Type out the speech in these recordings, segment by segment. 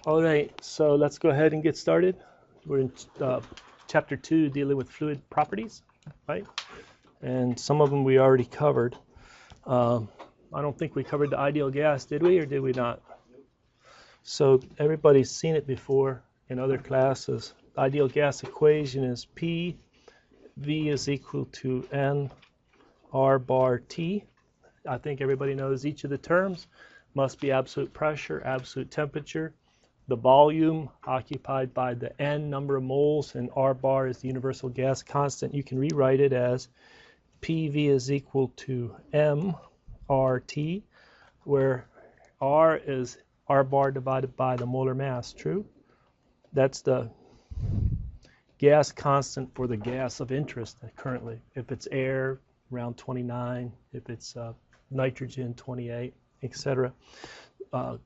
All right, so let's go ahead and get started. We're in chapter 2, dealing with fluid properties, right? And some of them we already covered. I don't think we covered the ideal gas, did we, or did we not? So everybody's seen it before in other classes. The ideal gas equation is P, V is equal to N, R bar T. I think everybody knows each of the terms. Must be absolute pressure, absolute temperature, the volume occupied by the N number of moles, and R bar is the universal gas constant. You can rewrite it as PV is equal to mRT, where R is R bar divided by the molar mass, true? That's the gas constant for the gas of interest currently. If it's air, around 29, if it's nitrogen, 28, etc.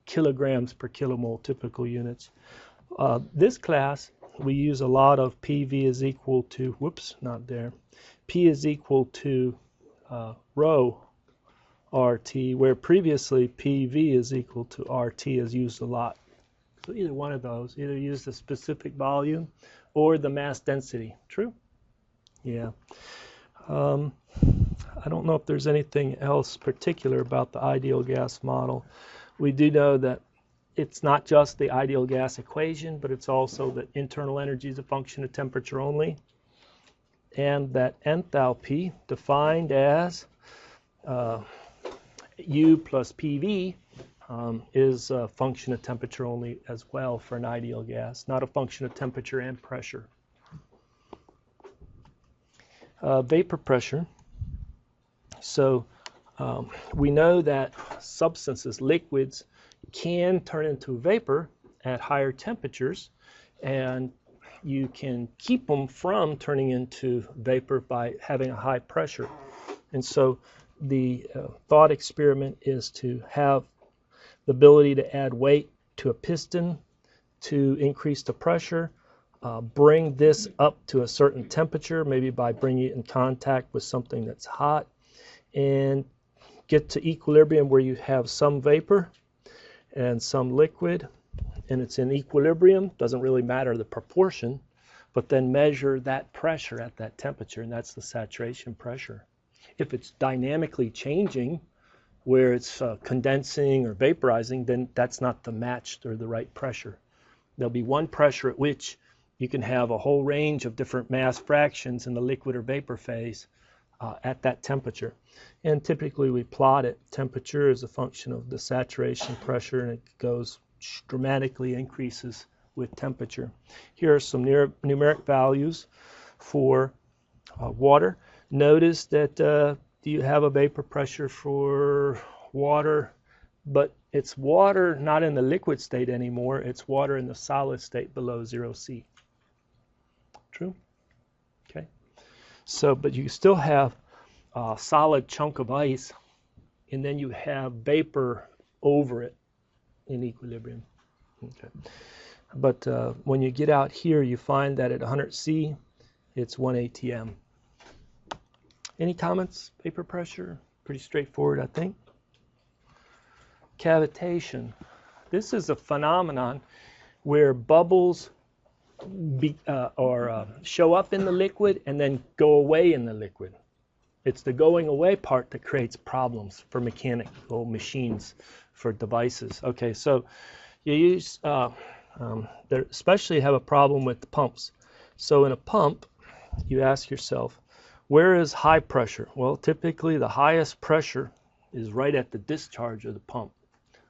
Kilograms per kilomole, typical units. This class, we use a lot of PV is equal to, whoops, not there. P is equal to rho RT, where previously PV is equal to RT is used a lot. So either one of those, either use the specific volume or the mass density. True? Yeah. I don't know if there's anything else particular about the ideal gas model. We do know that it's not just the ideal gas equation, but it's also that internal energy is a function of temperature only, and that enthalpy, defined as U plus PV, is a function of temperature only as well for an ideal gas, not a function of temperature and pressure. Vapor pressure. So we know that substances, liquids, can turn into vapor at higher temperatures, and you can keep them from turning into vapor by having a high pressure. And so the thought experiment is to have the ability to add weight to a piston to increase the pressure, bring this up to a certain temperature, maybe by bringing it in contact with something that's hot, and get to equilibrium where you have some vapor and some liquid, and it's in equilibrium. Doesn't really matter the proportion, but then measure that pressure at that temperature, and that's the saturation pressure. If it's dynamically changing, where it's condensing or vaporizing, then that's not the matched or the right pressure. There'll be one pressure at which you can have a whole range of different mass fractions in the liquid or vapor phase at that temperature. And typically we plot it. Temperature is a function of the saturation pressure, and it goes dramatically increases with temperature. Here are some numeric values for water. Notice that you have a vapor pressure for water, but it's water not in the liquid state anymore. It's water in the solid state below 0 C. True? Okay. So, but you still have a solid chunk of ice, and then you have vapor over it in equilibrium. Okay. But when you get out here, you find that at 100 C, it's 1 atm. Any comments? Vapor pressure? Pretty straightforward, I think. Cavitation. This is a phenomenon where bubbles show up in the liquid and then go away in the liquid. It's the going away part that creates problems for mechanical machines, for devices. Okay, so you use, they especially have a problem with the pumps. So in a pump, you ask yourself, where is high pressure? Well, typically the highest pressure is right at the discharge of the pump.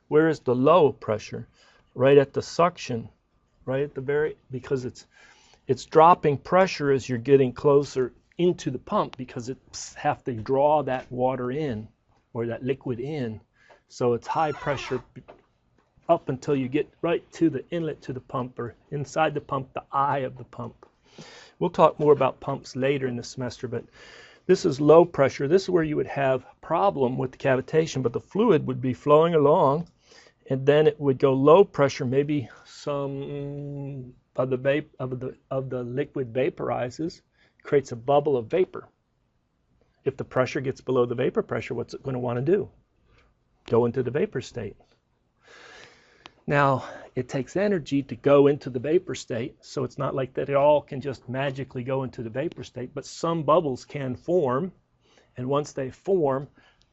Where is the low pressure? Right at the suction, right at the very, because it's dropping pressure as you're getting closer into the pump, because it's have to draw that water in or that liquid in. So it's high pressure up until you get right to the inlet to the pump, or inside the pump, the eye of the pump. We'll talk more about pumps later in the semester, but this is low pressure. This is where you would have a problem with the cavitation, but the fluid would be flowing along, and then it would go low pressure. Maybe some of the liquid vaporizes, creates a bubble of vapor. If the pressure gets below the vapor pressure, what's it going to want to do? Go into the vapor state. Now, it takes energy to go into the vapor state, so it's not like that it all can just magically go into the vapor state, but some bubbles can form, and once they form,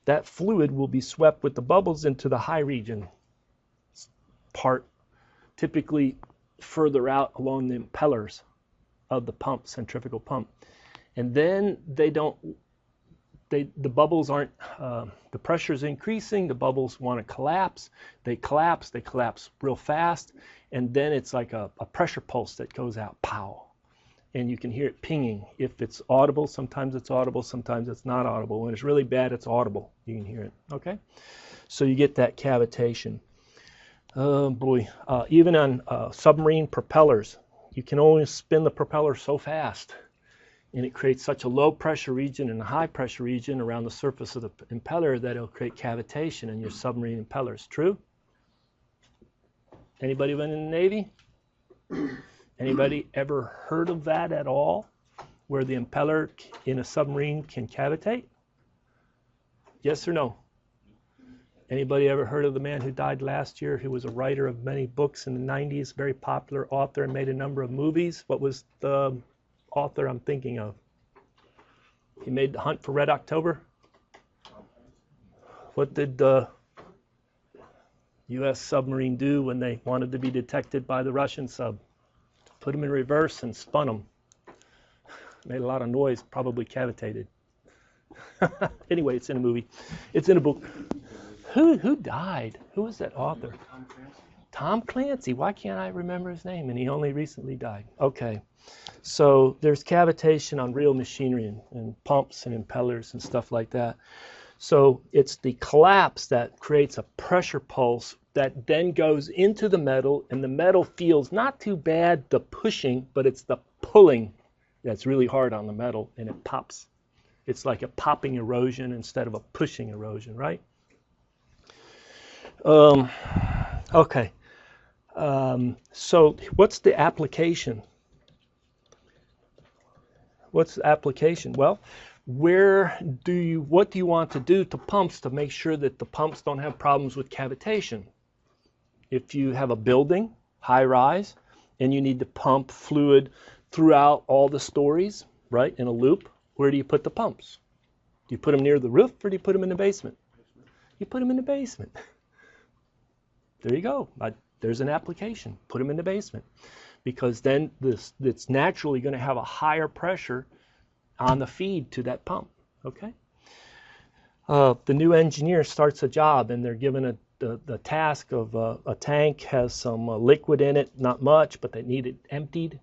that fluid will be swept with the bubbles into the high region part, typically further out along the impellers of the pump, centrifugal pump. And then the bubbles aren't, the pressure is increasing, the bubbles want to collapse, they collapse real fast, and then it's like a pressure pulse that goes out, pow. And you can hear it pinging. If it's audible, sometimes it's not audible. When it's really bad, it's audible. You can hear it, okay? So you get that cavitation. Oh boy, even on submarine propellers, you can only spin the propeller so fast. And it creates such a low pressure region and a high pressure region around the surface of the impeller that it'll create cavitation in your submarine impellers. True? Anybody been in the Navy? Anybody ever heard of that at all? Where the impeller in a submarine can cavitate? Yes or no? Anybody ever heard of the man who died last year, who was a writer of many books in the 90s, very popular author and made a number of movies? What was the author I'm thinking of? He made The Hunt for Red October. What did the U.S. submarine do when they wanted to be detected by the Russian sub? Put them in reverse and spun them. Made a lot of noise, probably cavitated. Anyway, it's in a movie. It's in a book. Who died? Who was that author? Tom Clancy. Why can't I remember his name? And he only recently died. Okay. So there's cavitation on real machinery and pumps and impellers and stuff like that. So it's the collapse that creates a pressure pulse that then goes into the metal, and the metal feels not too bad, the pushing, but it's the pulling that's really hard on the metal, and it pops. It's like a popping erosion instead of a pushing erosion, right? Okay. So what's the application? What's the application? Well, what do you want to do to pumps to make sure that the pumps don't have problems with cavitation? If you have a building, high rise, and you need to pump fluid throughout all the stories, right, in a loop, where do you put the pumps? Do you put them near the roof, or do you put them in the basement? You put them in the basement. There you go. There's an application. Put them in the basement. Because then it's naturally going to have a higher pressure on the feed to that pump, okay? The new engineer starts a job, and they're given the task of a tank has some liquid in it, not much, but they need it emptied.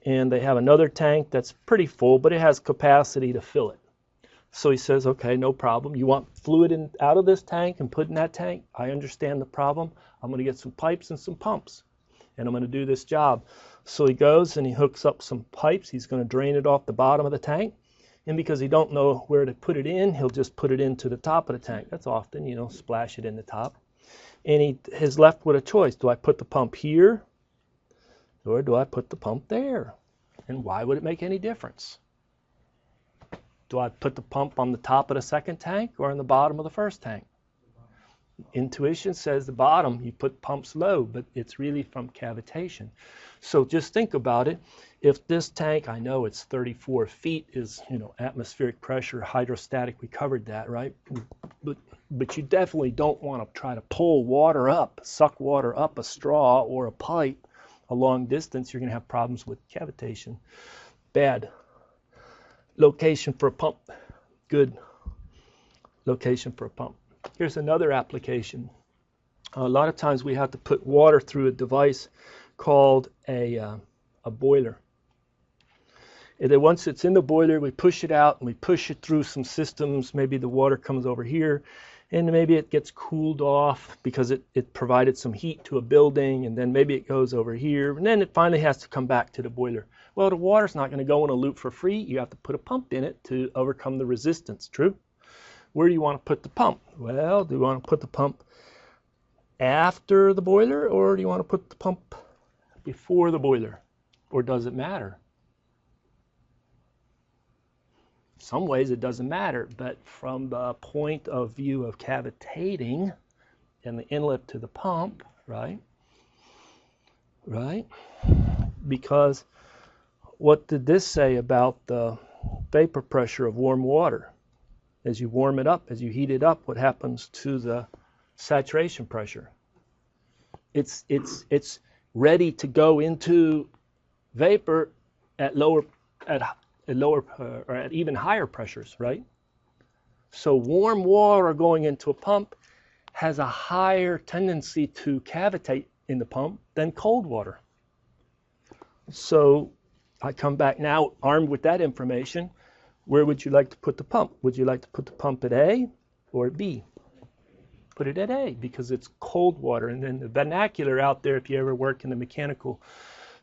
And they have another tank that's pretty full, but it has capacity to fill it. So he says, okay, no problem. You want fluid out of this tank and put in that tank? I understand the problem. I'm going to get some pipes and some pumps, and I'm going to do this job. So he goes and he hooks up some pipes. He's going to drain it off the bottom of the tank. And because he don't know where to put it in, he'll just put it into the top of the tank. That's often, splash it in the top. And he is left with a choice. Do I put the pump here, or do I put the pump there? And why would it make any difference? Do I put the pump on the top of the second tank or on the bottom of the first tank? Intuition says the bottom, you put pumps low, but it's really from cavitation. So just think about it. If this tank, I know it's 34 feet, is atmospheric pressure, hydrostatic, we covered that, right? But you definitely don't want to try to pull water up, suck water up a straw or a pipe a long distance. You're going to have problems with cavitation. Bad. Location for a pump. Good. Location for a pump. Here's another application. A lot of times we have to put water through a device called a boiler. And then once it's in the boiler, we push it out and we push it through some systems. Maybe the water comes over here, and maybe it gets cooled off because it provided some heat to a building, and then maybe it goes over here, and then it finally has to come back to the boiler. Well, the water's not going to go in a loop for free. You have to put a pump in it to overcome the resistance, true? Where do you want to put the pump? Well, do you want to put the pump after the boiler, or do you want to put the pump before the boiler? Or does it matter? Some ways it doesn't matter, but from the point of view of cavitating and the inlet to the pump, right, right? Because what did this say about the vapor pressure of warm water? As you warm it up, as you heat it up, what happens to the saturation pressure? It's ready to go into vapor at lower or at even higher pressures, right? So warm water going into a pump has a higher tendency to cavitate in the pump than cold water. So I come back now armed with that information. Where would you like to put the pump? Would you like to put the pump at A or at B? Put it at A because it's cold water. And then the vernacular out there, if you ever work in the mechanical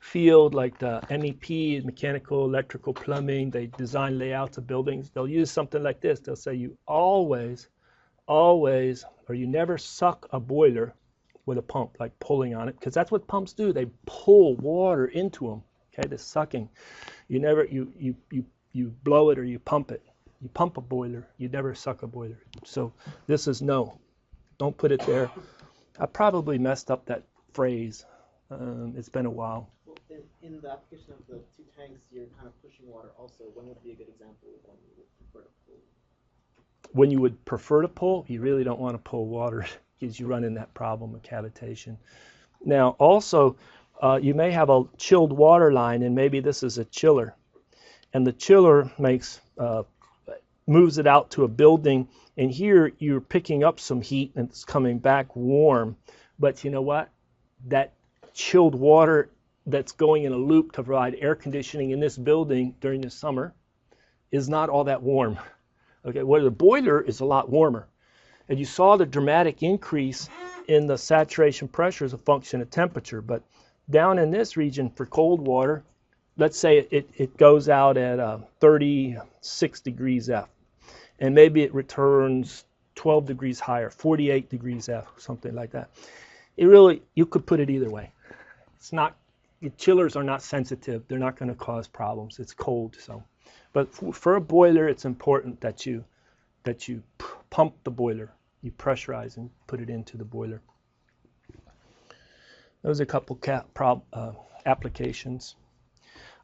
field like the MEP, mechanical, electrical, plumbing, they design layouts of buildings, they'll use something like this. They'll say you always, or you never suck a boiler with a pump, like pulling on it, because that's what pumps do. They pull water into them. Okay, the sucking. You never, you blow it or you pump it. You pump a boiler. You never suck a boiler. So this is no. Don't put it there. I probably messed up that phrase. It's been a while. Well, in the application of the two tanks, you're kind of pushing water also. When would be a good example of when you would prefer to pull? When you would prefer to pull, you really don't want to pull water because you run in that problem of cavitation. Now, also, you may have a chilled water line, and maybe this is a chiller. And the chiller moves it out to a building, and here you're picking up some heat and it's coming back warm. But you know what? That chilled water that's going in a loop to provide air conditioning in this building during the summer is not all that warm. Okay, well, the boiler is a lot warmer. And you saw the dramatic increase in the saturation pressure as a function of temperature. But down in this region for cold water, let's say it goes out at 36 degrees F. And maybe it returns 12 degrees higher, 48 degrees F, something like that. You could put it either way. It's not, the chillers are not sensitive. They're not going to cause problems. It's cold, so. But for a boiler, it's important that you pump the boiler. You pressurize and put it into the boiler. Those are a couple applications.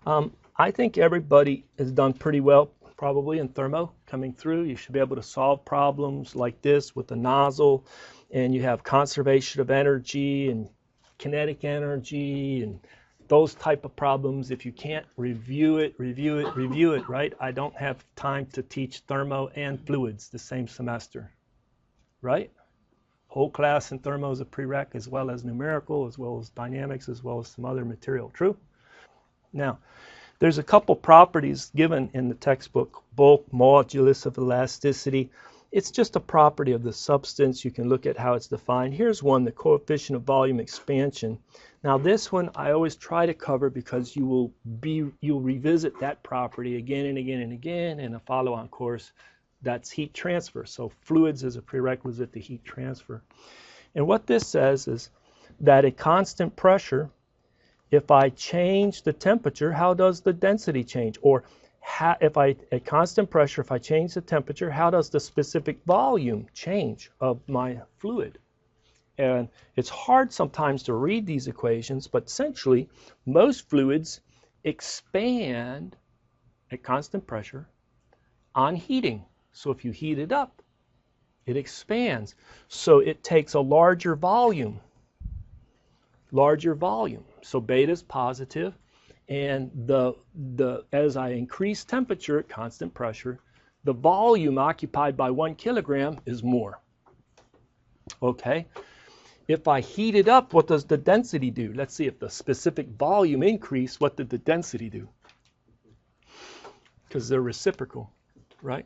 I think everybody has done pretty well, probably in thermo coming through. You should be able to solve problems like this with a nozzle, and you have conservation of energy and kinetic energy and those type of problems. If you can't review it, right? I don't have time to teach thermo and fluids the same semester, right? Whole class in thermo is a prereq, as well as numerical, as well as dynamics, as well as some other material. True? Now, there's a couple properties given in the textbook, bulk, modulus of elasticity. It's just a property of the substance. You can look at how it's defined. Here's one, the coefficient of volume expansion. Now this one I always try to cover because you'll revisit that property again and again and again in a follow-on course. That's heat transfer. So fluids is a prerequisite to heat transfer. And what this says is that at constant pressure, if I change the temperature, how does the density change? Or at constant pressure, if I change the temperature, how does the specific volume change of my fluid? And it's hard sometimes to read these equations, but essentially most fluids expand at constant pressure on heating. So if you heat it up, it expands. So it takes a larger volume. So beta is positive, and as I increase temperature at constant pressure, the volume occupied by 1 kilogram is more. Okay? If I heat it up, what does the density do? Let's see, if the specific volume increased, what did the density do? Because they're reciprocal, right?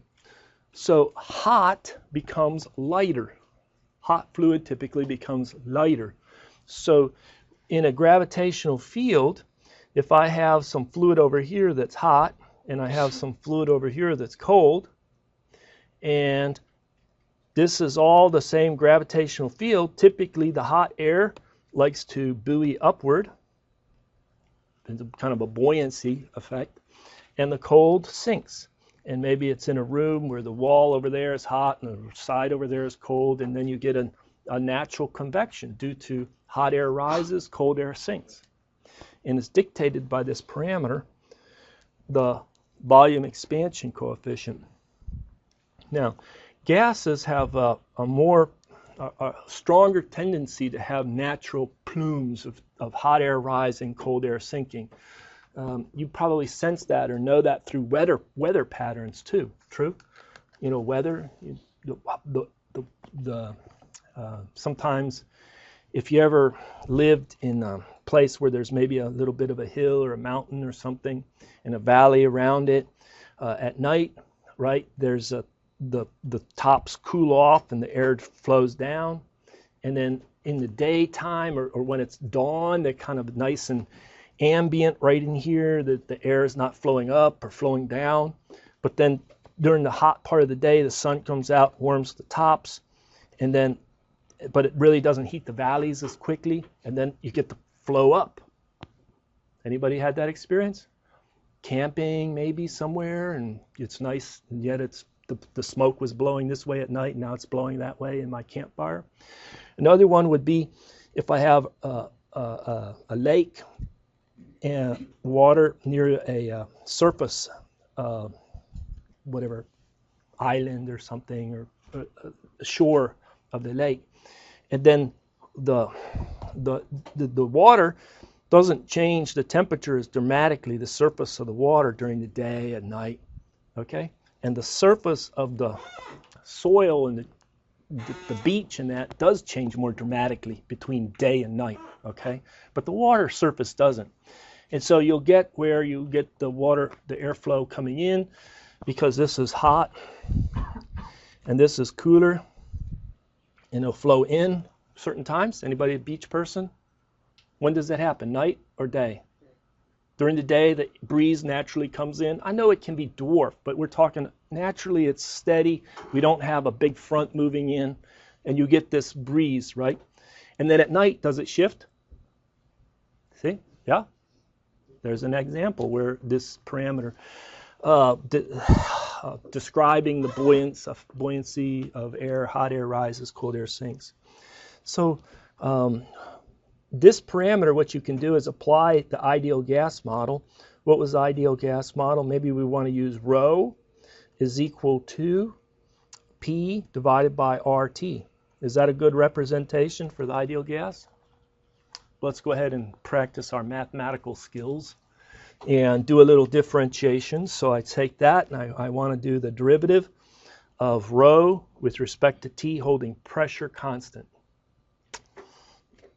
So hot becomes lighter. Hot fluid typically becomes lighter. So in a gravitational field, if I have some fluid over here that's hot, and I have some fluid over here that's cold, and this is all the same gravitational field, typically the hot air likes to buoy upward. It's kind of a buoyancy effect. And the cold sinks. And maybe it's in a room where the wall over there is hot and the side over there is cold, and then you get a natural convection due to hot air rises, cold air sinks. and it's dictated by this parameter, the volume expansion coefficient. Now, gases have a stronger tendency to have natural plumes of hot air rising, cold air sinking. You probably sense that or know that through weather patterns too. True? You know, weather. Sometimes, if you ever lived in a place where there's maybe a little bit of a hill or a mountain or something, and a valley around it, at night, right? There's the tops cool off and the air flows down, and then in the daytime or when it's dawn, they're kind of nice and ambient right in here, that the air is not flowing up or flowing down. But then during the hot part of the day, the sun comes out, warms the tops, and then, but it really doesn't heat the valleys as quickly, and then you get the flow up. Anybody had that experience? Camping maybe somewhere, and it's nice, and yet it's the smoke was blowing this way at night, and now it's blowing that way in my campfire. Another one would be if I have a lake and water near a surface, whatever, island or something, or a shore of the lake, and then the water doesn't change the temperature as dramatically, the surface of the water during the day and night, okay? And the surface of the soil and the beach and that does change more dramatically between day and night, okay? But the water surface doesn't. And so you'll get where you get the water, the airflow coming in, because this is hot and this is cooler, and it'll flow in certain times. Anybody a beach person? When does that happen, night or day? During the day, the breeze naturally comes in. I know it can be dwarfed, but we're talking naturally it's steady. We don't have a big front moving in, and you get this breeze, right? And then at night, does it shift? See? Yeah? There's an example where this parameter describing the buoyancy of air, hot air rises, cold air sinks. So this parameter, what you can do is apply the ideal gas model. What was the ideal gas model? Maybe we want to use rho is equal to P divided by RT. Is that a good representation for the ideal gas? Let's go ahead and practice our mathematical skills and do a little differentiation. So I take that and I want to do the derivative of rho with respect to T holding pressure constant.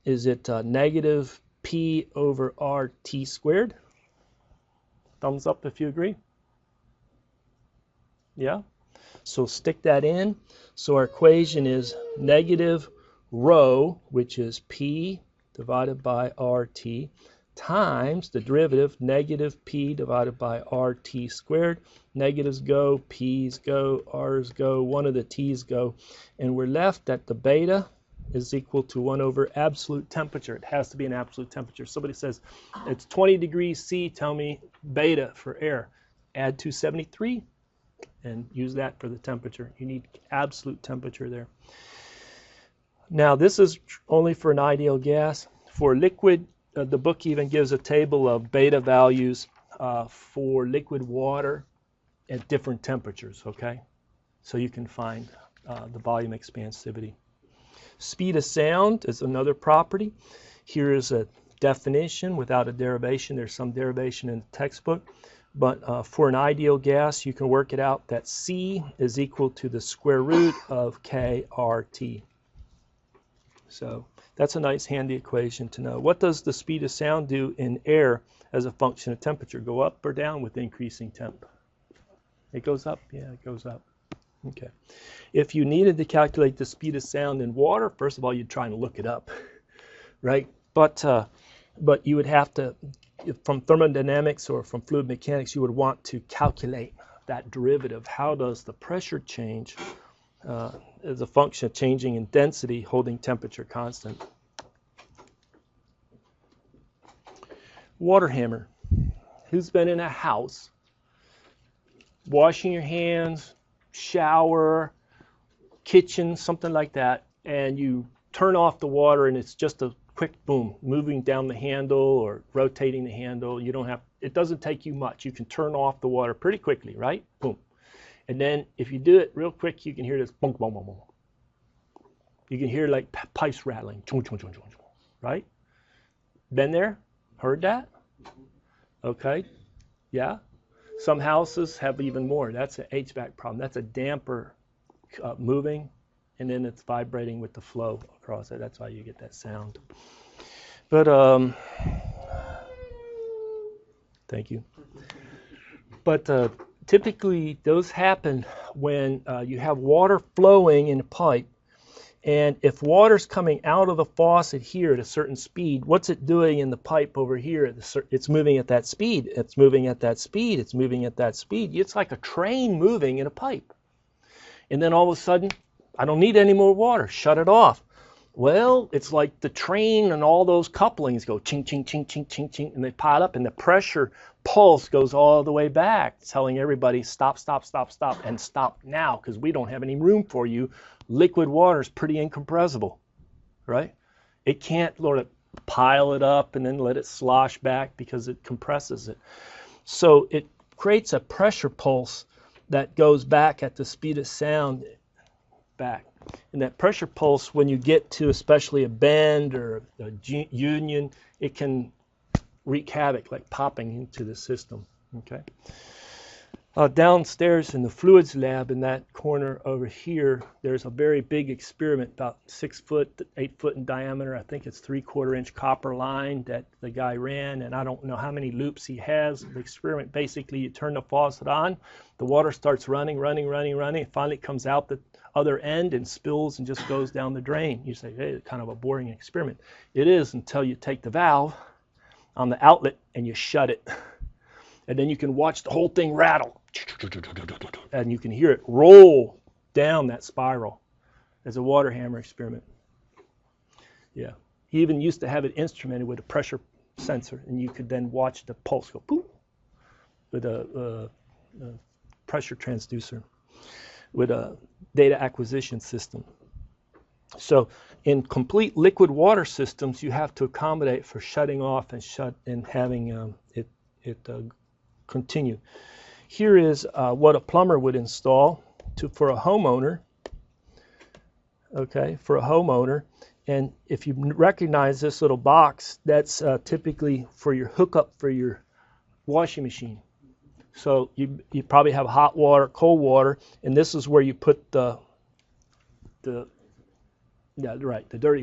Is it negative P over RT squared? Thumbs up if you agree. Yeah? So stick that in. So our equation is negative rho, which is P divided by RT, times the derivative negative P divided by RT squared. Negatives go, P's go, R's go, one of the T's go, and we're left at the beta is equal to 1 over absolute temperature. It has to be an absolute temperature. Somebody says, it's 20 degrees C, tell me beta for air. Add 273 and use that for the temperature. You need absolute temperature there. Now, this is only for an ideal gas. For liquid, the book even gives a table of beta values for liquid water at different temperatures, okay? So you can find the volume expansivity. Speed of sound is another property. Here is a definition without a derivation. There's some derivation in the textbook. But for an ideal gas, you can work it out that C is equal to the square root of KRT. So that's a nice handy equation to know. What does the speed of sound do in air as a function of temperature? Go up or down with increasing temp? It goes up? Yeah, it goes up. Okay. If you needed to calculate the speed of sound in water, first of all, you'd try and look it up, right? But you would have to, from thermodynamics or from fluid mechanics, you would want to calculate that derivative. How does the pressure change as a function of changing in density, holding temperature constant? Water hammer. Who's been in a house, washing your hands, shower, kitchen, something like that, and you turn off the water and it's just a quick boom, moving down the handle or rotating the handle. You don't have, it doesn't take you much. You can turn off the water pretty quickly, right? Boom. And then if you do it real quick, you can hear this boom, boom, boom, boom. You can hear like pipes rattling, right? Been there? Heard that? Okay. Yeah. Some houses have even more. That's an HVAC problem. That's a damper moving, and then it's vibrating with the flow across it. That's why you get that sound. But thank you. But typically those happen when you have water flowing in a pipe, and if water's coming out of the faucet here at a certain speed, what's it doing in the pipe over here? It's moving at that speed. It's moving at that speed. It's moving at that speed. It's like a train moving in a pipe. And then all of a sudden, I don't need any more water. Shut it off. Well, it's like the train and all those couplings go ching, ching, ching, ching, ching, ching, and they pile up, and the pressure pulse goes all the way back, telling everybody, stop, stop, stop, stop, and stop now, because we don't have any room for you. Liquid water is pretty incompressible, right? It can't sort of pile it up and then let it slosh back because it compresses it. So it creates a pressure pulse that goes back at the speed of sound back. And that pressure pulse, when you get to especially a bend or a union, it can wreak havoc, like popping into the system. Okay. Downstairs in the fluids lab in that corner over here, there's a very big experiment, about 6 foot, 8 foot in diameter. I think it's 3/4 inch copper line that the guy ran, and I don't know how many loops he has. The experiment, basically, you turn the faucet on, the water starts running, it finally comes out the other end and spills and just goes down the drain. You say, hey, it's kind of a boring experiment. It is, until you take the valve on the outlet and you shut it. And then you can watch the whole thing rattle. And you can hear it roll down that spiral as a water hammer experiment. Yeah. He even used to have it instrumented with a pressure sensor, and you could then watch the pulse go poof with a pressure transducer with a data acquisition system. So in complete liquid water systems, you have to accommodate for shutting off and having it continue. Here is what a plumber would install for a homeowner. Okay, for a homeowner. And if you recognize this little box, that's typically for your hookup for your washing machine. So you probably have hot water, cold water, and this is where you put the dirty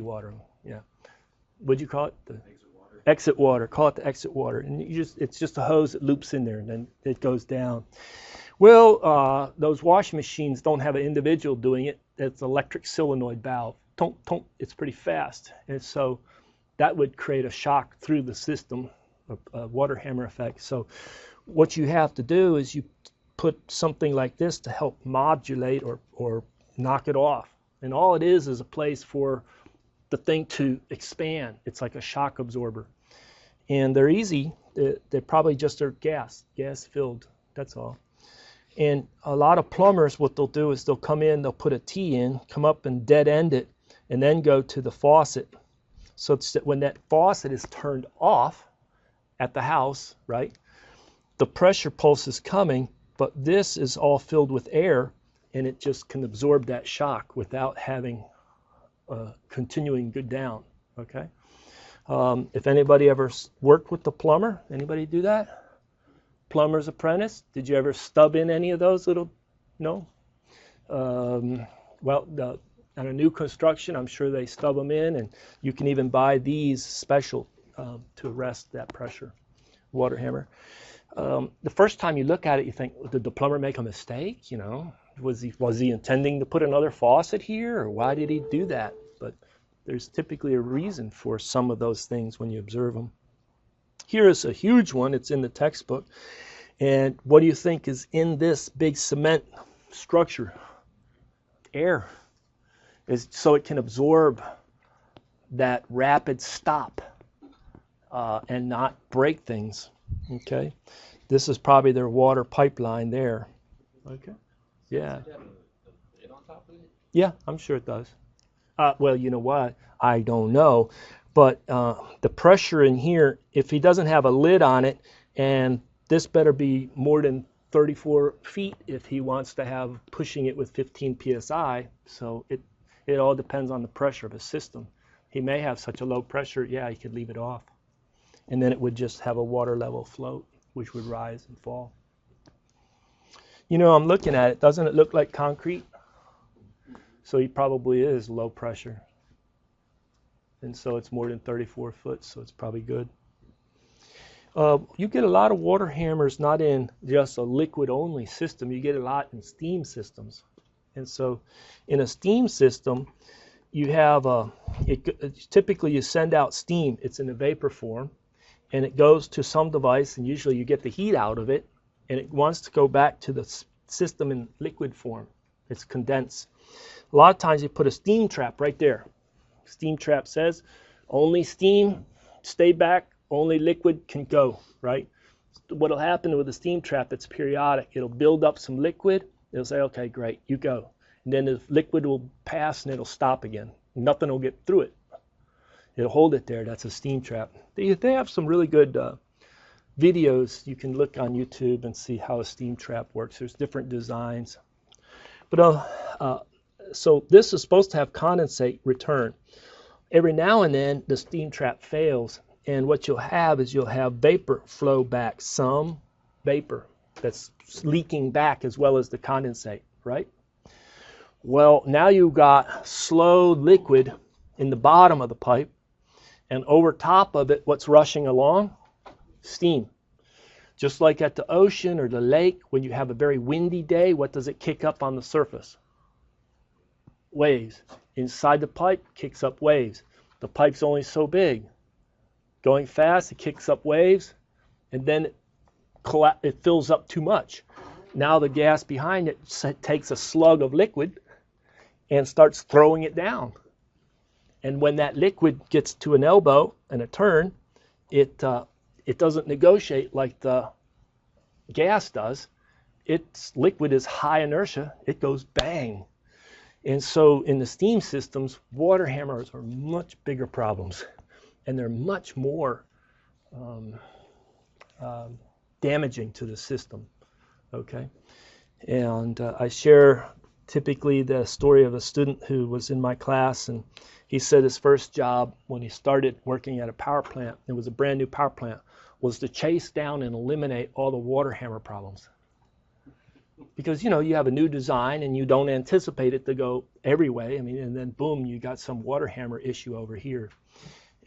water. Yeah. What'd you call it? The exit water. Call it the exit water. And it's just a hose that loops in there, and then it goes down. Well, those washing machines don't have an individual doing it. It's an electric solenoid valve. It's pretty fast. And so that would create a shock through the system, a water hammer effect. So what you have to do is you put something like this to help modulate or knock it off. And all it is a place for the thing to expand. It's like a shock absorber. And they're easy. They're probably just gas filled. That's all. And a lot of plumbers, what they'll do is they'll come in, they'll put a T in, come up and dead end it, and then go to the faucet. So it's that when that faucet is turned off at the house, right, the pressure pulse is coming, but this is all filled with air, and it just can absorb that shock without having continuing good down. Okay. If anybody ever worked with the plumber, anybody do that? Plumber's apprentice? Did you ever stub in any of those little? No. Well, on a new construction, I'm sure they stub them in, and you can even buy these special to arrest that pressure. Water hammer. The first time you look at it, you think, did the plumber make a mistake? You know, was he intending to put another faucet here, or why did he do that? But there's typically a reason for some of those things when you observe them. Here is a huge one. It's in the textbook. And what do you think is in this big cement structure? Air. So it can absorb that rapid stop and not break things. Okay. This is probably their water pipeline there. Okay. Yeah. Yeah, I'm sure it does. Well, you know what? I don't know. But the pressure in here, if he doesn't have a lid on it, and this better be more than 34 feet if he wants to have pushing it with 15 psi. So it all depends on the pressure of his system. He may have such a low pressure, yeah, he could leave it off. And then it would just have a water level float, which would rise and fall. You know, I'm looking at it. Doesn't it look like concrete? So he probably is low pressure. And so it's more than 34 foot, so it's probably good. You get a lot of water hammers not in just a liquid-only system. You get a lot in steam systems. And so in a steam system, you have typically you send out steam. It's in a vapor form, and it goes to some device, and usually you get the heat out of it, and it wants to go back to the system in liquid form. It's condensed. A lot of times you put a steam trap right there. Steam trap says only steam, stay back, only liquid can go, right? What'll happen with the steam trap, it's periodic. It'll build up some liquid. It'll say, okay, great, you go. And then the liquid will pass and it'll stop again. Nothing will get through it. It'll hold it there. That's a steam trap. They have some really good videos. You can look on YouTube and see how a steam trap works. There's different designs. But so this is supposed to have condensate return. Every now and then the steam trap fails, and what you'll have is you'll have vapor flow back, some vapor that's leaking back as well as the condensate, right? Well, now you've got slow liquid in the bottom of the pipe, and over top of it, what's rushing along? Steam. Just like at the ocean or the lake, when you have a very windy day, what does it kick up on the surface? Waves. Inside the pipe, kicks up waves. The pipe's only so big. Going fast, it kicks up waves, and then it fills up too much. Now the gas behind it takes a slug of liquid and starts throwing it down. And when that liquid gets to an elbow and a turn, it doesn't negotiate like the gas does. Its liquid is high inertia. It goes bang. And so in the steam systems, water hammers are much bigger problems, and they're much more damaging to the system. Okay, and I share typically the story of a student who was in my class, and he said his first job when he started working at a power plant, it was a brand new power plant, was to chase down and eliminate all the water hammer problems. Because, you know, you have a new design and you don't anticipate it to go every way. I mean, and then boom, you got some water hammer issue over here.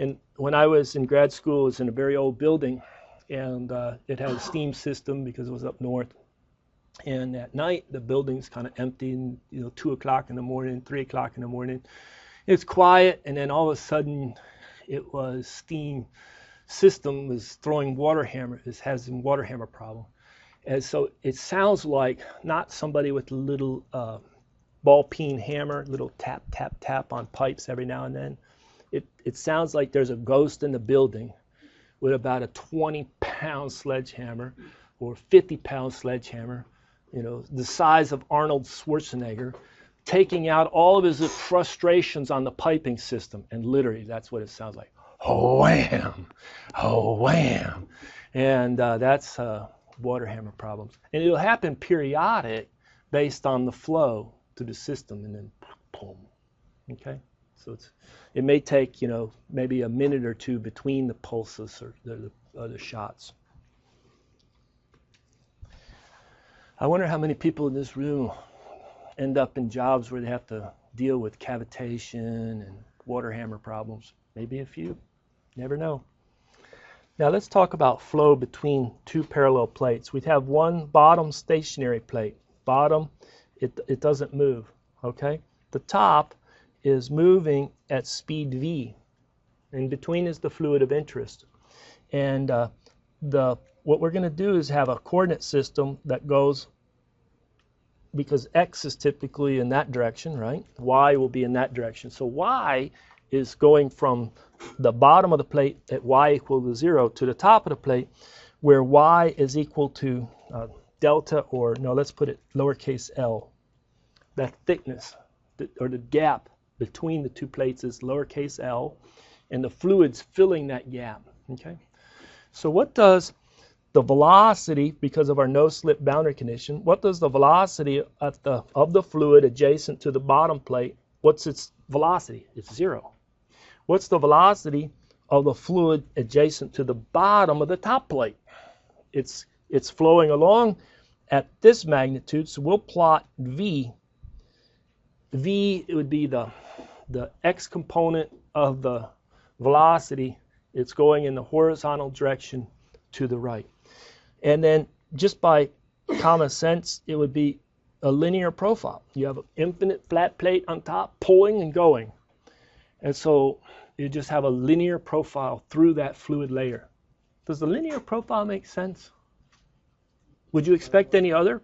And when I was in grad school, it was in a very old building, and it had a steam system because it was up north. And at night, the building's kind of empty, and, you know, 2 o'clock in the morning, 3 o'clock in the morning. It's quiet, and then all of a sudden, it was steam system was throwing water hammer, it has a water hammer problem. And so it sounds like not somebody with a little ball peen hammer, little tap, tap, tap on pipes every now and then. It sounds like there's a ghost in the building with about a 20-pound sledgehammer or 50-pound sledgehammer, you know, the size of Arnold Schwarzenegger, taking out all of his frustrations on the piping system. And literally, that's what it sounds like. Oh, wham! Oh, wham! And that's water hammer problems. And it'll happen periodic based on the flow to the system, and then boom. Okay? So it may take, you know, maybe a minute or two between the pulses or the shots. I wonder how many people in this room end up in jobs where they have to deal with cavitation and water hammer problems. Maybe a few. Never know. Now let's talk about flow between two parallel plates. We have one bottom stationary plate. Bottom, it doesn't move. Okay? The top is moving at speed v. In between is the fluid of interest. And what we're going to do is have a coordinate system that goes, because x is typically in that direction, right? Y will be in that direction. So y is going from the bottom of the plate at y equal to 0 to the top of the plate, where y is equal to delta, or no, let's put it lowercase l. That thickness, or the gap between the two plates, is lowercase l, and the fluid's filling that gap. Okay, so what does the velocity, because of our no-slip boundary condition, what does the velocity of the fluid adjacent to the bottom plate, what's its velocity? It's 0. What's the velocity of the fluid adjacent to the bottom of the top plate? It's flowing along at this magnitude, so we'll plot V. V, it would be the x component of the velocity. It's going in the horizontal direction to the right. And then just by common sense, it would be a linear profile. You have an infinite flat plate on top pulling and going. And so you just have a linear profile through that fluid layer. Does the linear profile make sense? Would you expect any other?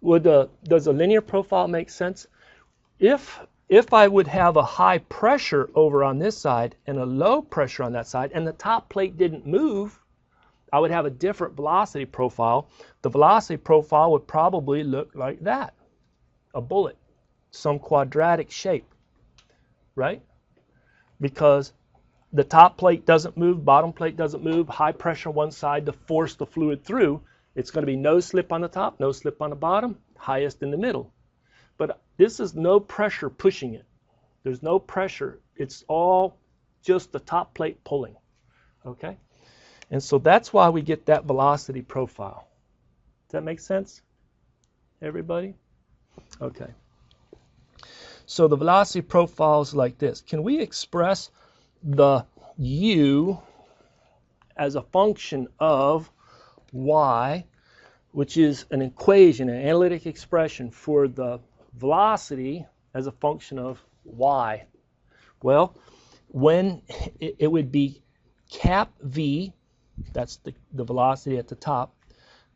Does a linear profile make sense? If I would have a high pressure over on this side and a low pressure on that side, and the top plate didn't move, I would have a different velocity profile. The velocity profile would probably look like that, a bullet, some quadratic shape, right? Because the top plate doesn't move, bottom plate doesn't move, high pressure on one side to force the fluid through. It's going to be no slip on the top, no slip on the bottom, highest in the middle. But this is no pressure pushing it. There's no pressure. It's all just the top plate pulling. Okay? And so that's why we get that velocity profile. Does that make sense? Everybody? Okay. So the velocity profile is like this. Can we express the u as a function of y, which is an equation, an analytic expression for the velocity as a function of y? Well, when it would be cap v, that's the velocity at the top,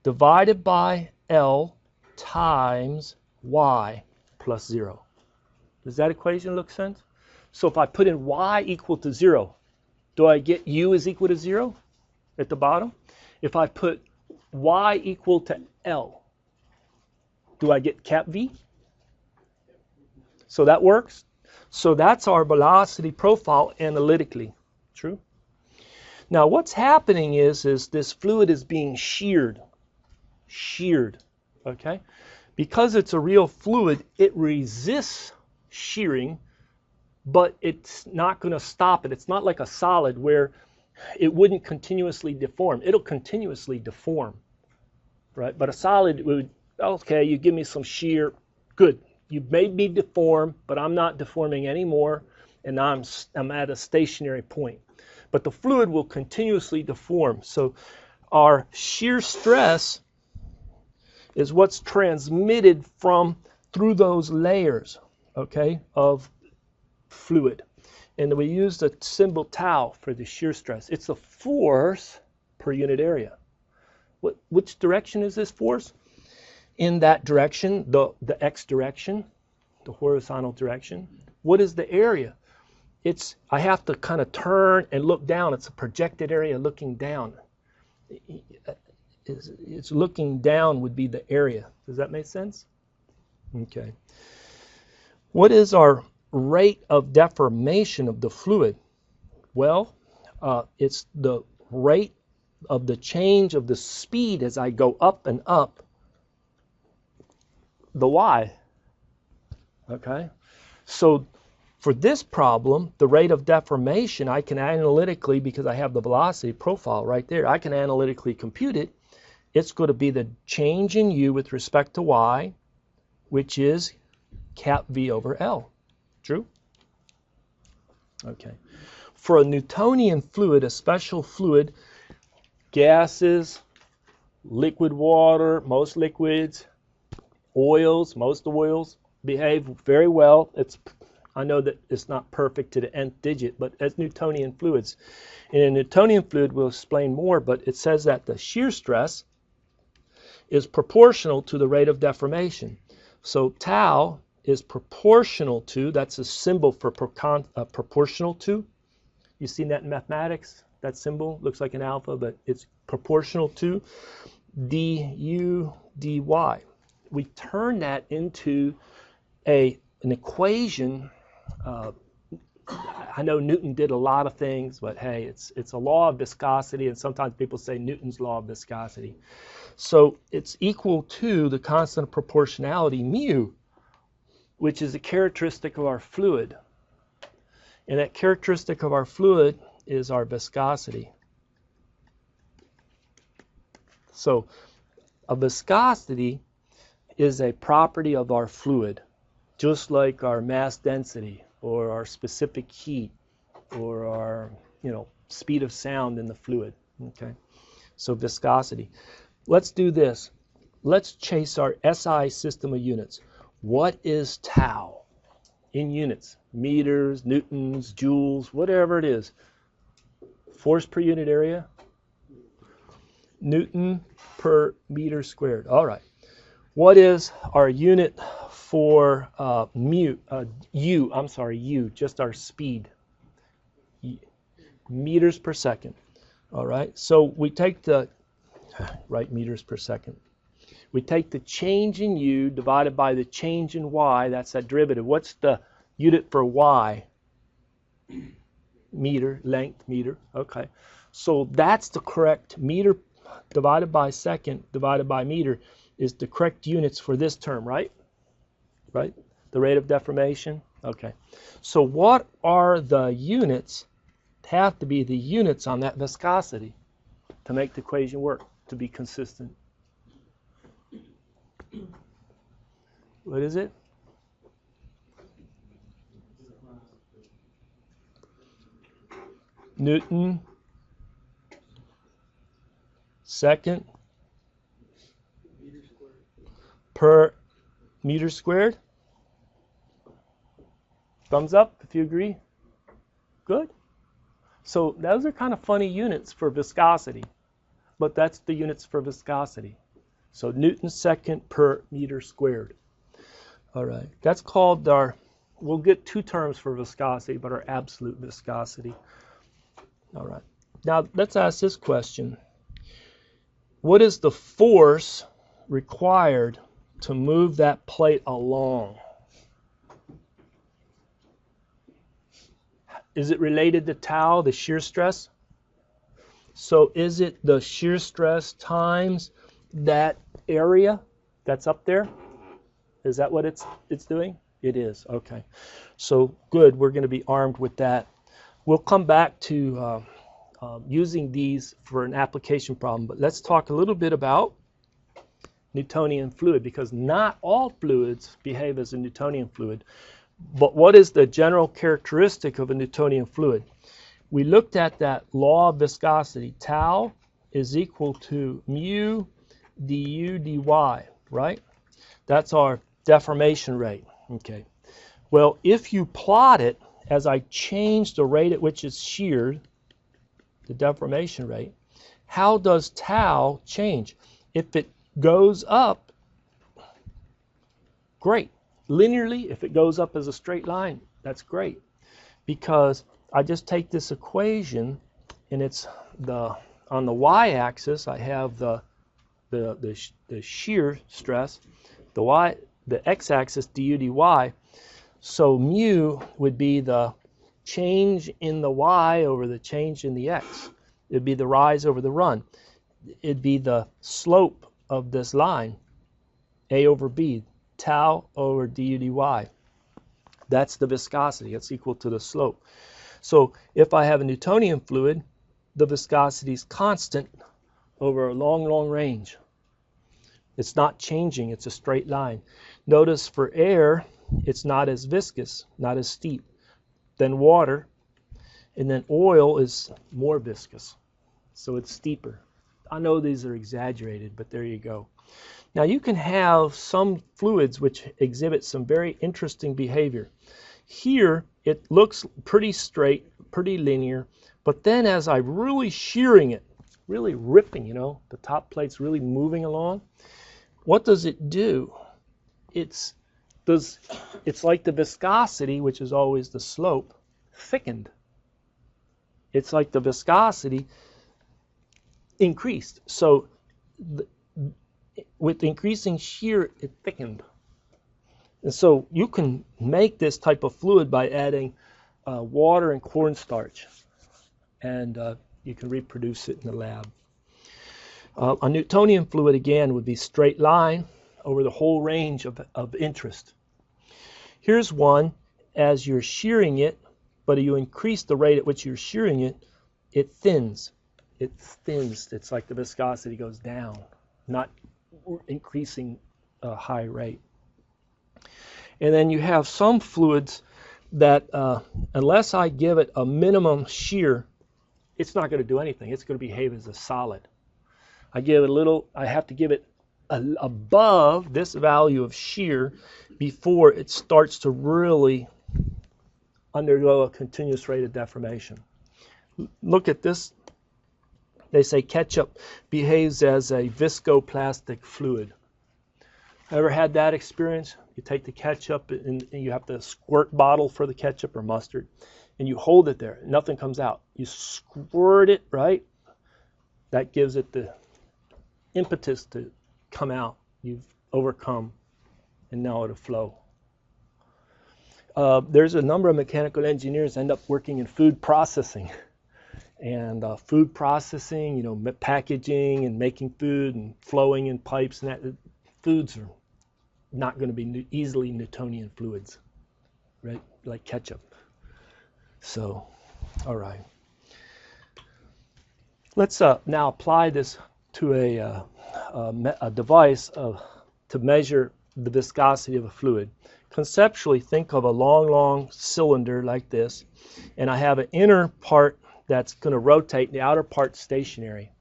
divided by L times y plus 0. Does that equation look sense? So if I put in y equal to 0, do I get u is equal to 0 at the bottom? If I put y equal to L, do I get cap v? So that works. So that's our velocity profile analytically. True? Now what's happening is this fluid is being sheared. Okay? Because it's a real fluid, it resists shearing, but it's not going to stop it. It's not like a solid where it wouldn't continuously deform. It'll continuously deform, right? But a solid would, okay, you give me some shear, good. You've made me deform, but I'm not deforming anymore, and I'm at a stationary point. But the fluid will continuously deform. So our shear stress is what's transmitted through those layers, okay, of fluid. And we use the symbol tau for the shear stress. It's a force per unit area. Which direction is this force? In that direction, the x direction, the horizontal direction. What is the area? I have to kind of turn and look down. It's a projected area looking down. It's looking down would be the area. Does that make sense? Okay. What is our rate of deformation of the fluid? Well, it's the rate of the change of the speed as I go up and up the y. Okay? So for this problem, the rate of deformation, I can analytically, because I have the velocity profile right there, I can analytically compute it. It's going to be the change in u with respect to y, which is cap v over L. True? Okay. For a Newtonian fluid, a special fluid, gases, liquid water, most liquids, oils, most oils behave very well. I know that it's not perfect to the nth digit, but as Newtonian fluids. In a Newtonian fluid, we'll explain more, but it says that the shear stress is proportional to the rate of deformation. So tau is proportional to, that's a symbol for proportional to. You've seen that in mathematics? That symbol looks like an alpha, but it's proportional to du dy. We turn that into a an equation. I know Newton did a lot of things, but hey, it's a law of viscosity, and sometimes people say Newton's law of viscosity. So it's equal to the constant of proportionality, mu, which is a characteristic of our fluid. And that characteristic of our fluid is our viscosity. So a viscosity is a property of our fluid, just like our mass density or our specific heat or our, speed of sound in the fluid. Okay, so viscosity. Let's do this. Let's chase our SI system of units. What is tau in units? Meters, newtons, joules, whatever it is. Force per unit area? Newton per meter squared. All right. What is our unit for U, just our speed? Meters per second. All right. So we take the, meters per second. We take the change in U divided by the change in Y. That's that derivative. What's the unit for Y? Meter, length, meter. Okay. So that's the correct meter divided by second divided by meter is the correct units for this term, right? Right? The rate of deformation? Okay. So what are the units? Have to be the units on that viscosity to make the equation work, to be consistent. What is it? Newton second per meter squared. Thumbs up if you agree. Good. So those are kind of funny units for viscosity, but that's the units for viscosity. So Newton second per meter squared. All right. That's called our, we'll get two terms for viscosity, but our absolute viscosity. All right. Now let's ask this question. What is the force required to move that plate along? Is it related to tau, the shear stress? So is it the shear stress times that area that's up there? Is that what it's doing? It is. Okay. So good. We're going to be armed with that. We'll come back to using these for an application problem, but let's talk a little bit about Newtonian fluid, because not all fluids behave as a Newtonian fluid. But what is the general characteristic of a Newtonian fluid? We looked at that law of viscosity. Tau is equal to mu du dy, right? That's our deformation rate. Okay. Well, if you plot it as I change the rate at which it's sheared, the deformation rate, how does tau change? If it goes up, great. Linearly, if it goes up as a straight line, that's great. Because I just take this equation, and it's on the y-axis, I have the shear stress, the x-axis du dy. So mu would be the change in the y over the change in the x. It'd be the rise over the run. It'd be the slope of this line, a over b, tau over du dy. That's the viscosity. That's equal to the slope. So if I have a Newtonian fluid, the viscosity is constant over a long, long range. It's not changing. It's a straight line. Notice for air, it's not as viscous, not as steep than water. And then oil is more viscous, so it's steeper. I know these are exaggerated, but there you go. Now you can have some fluids which exhibit some very interesting behavior. Here it looks pretty straight, pretty linear, but then as I'm really shearing it, really ripping, the top plate's really moving along, what does it do? It's like the viscosity, which is always the slope, thickened. It's like the viscosity increased. So with increasing shear, it thickened. And so you can make this type of fluid by adding water and cornstarch, and you can reproduce it in the lab. A Newtonian fluid, again, would be straight line over the whole range of interest. Here's one as you're shearing it, but you increase the rate at which you're shearing it, it thins. It thins. It's like the viscosity goes down, not increasing a high rate. And then you have some fluids that unless I give it a minimum shear, it's not going to do anything. It's going to behave as a solid. I have to give it above this value of shear before it starts to really undergo a continuous rate of deformation. Look at this. They say ketchup behaves as a viscoplastic fluid. Ever had that experience? You take the ketchup and you have to squirt bottle for the ketchup or mustard, and you hold it there. Nothing comes out. You squirt it, right? That gives it the impetus to come out. You've overcome, and now it'll flow. There's a number of mechanical engineers end up working in food processing. And food processing, packaging and making food and flowing in pipes, and that foods are not going to be easily Newtonian fluids, right? Like ketchup. So, all right. Let's now apply this to a device to measure the viscosity of a fluid. Conceptually, think of a long cylinder like this, and I have an inner part that's going to rotate, the outer part stationary.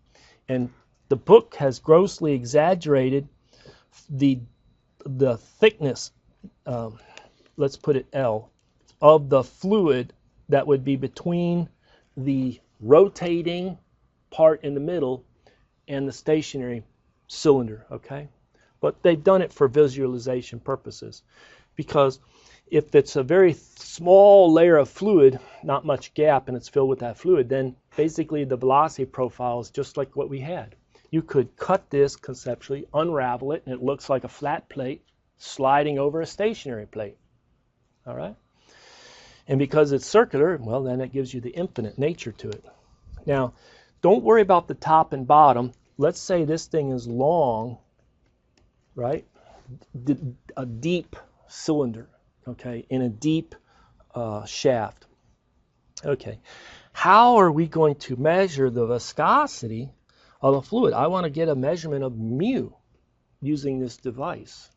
And the book has grossly exaggerated the thickness, let's put it L, of the fluid that would be between the rotating part in the middle and the stationary cylinder, okay? But they've done it for visualization purposes, because if it's a very small layer of fluid, not much gap, and it's filled with that fluid, then basically the velocity profile is just like what we had. You could cut this conceptually, unravel it, and it looks like a flat plate sliding over a stationary plate. All right? And because it's circular, well, then it gives you the infinite nature to it. Now, don't worry about the top and bottom. Let's say this thing is long, right? A deep cylinder, okay, in a deep shaft. Okay, how are we going to measure the viscosity of a fluid? I want to get a measurement of mu using this device.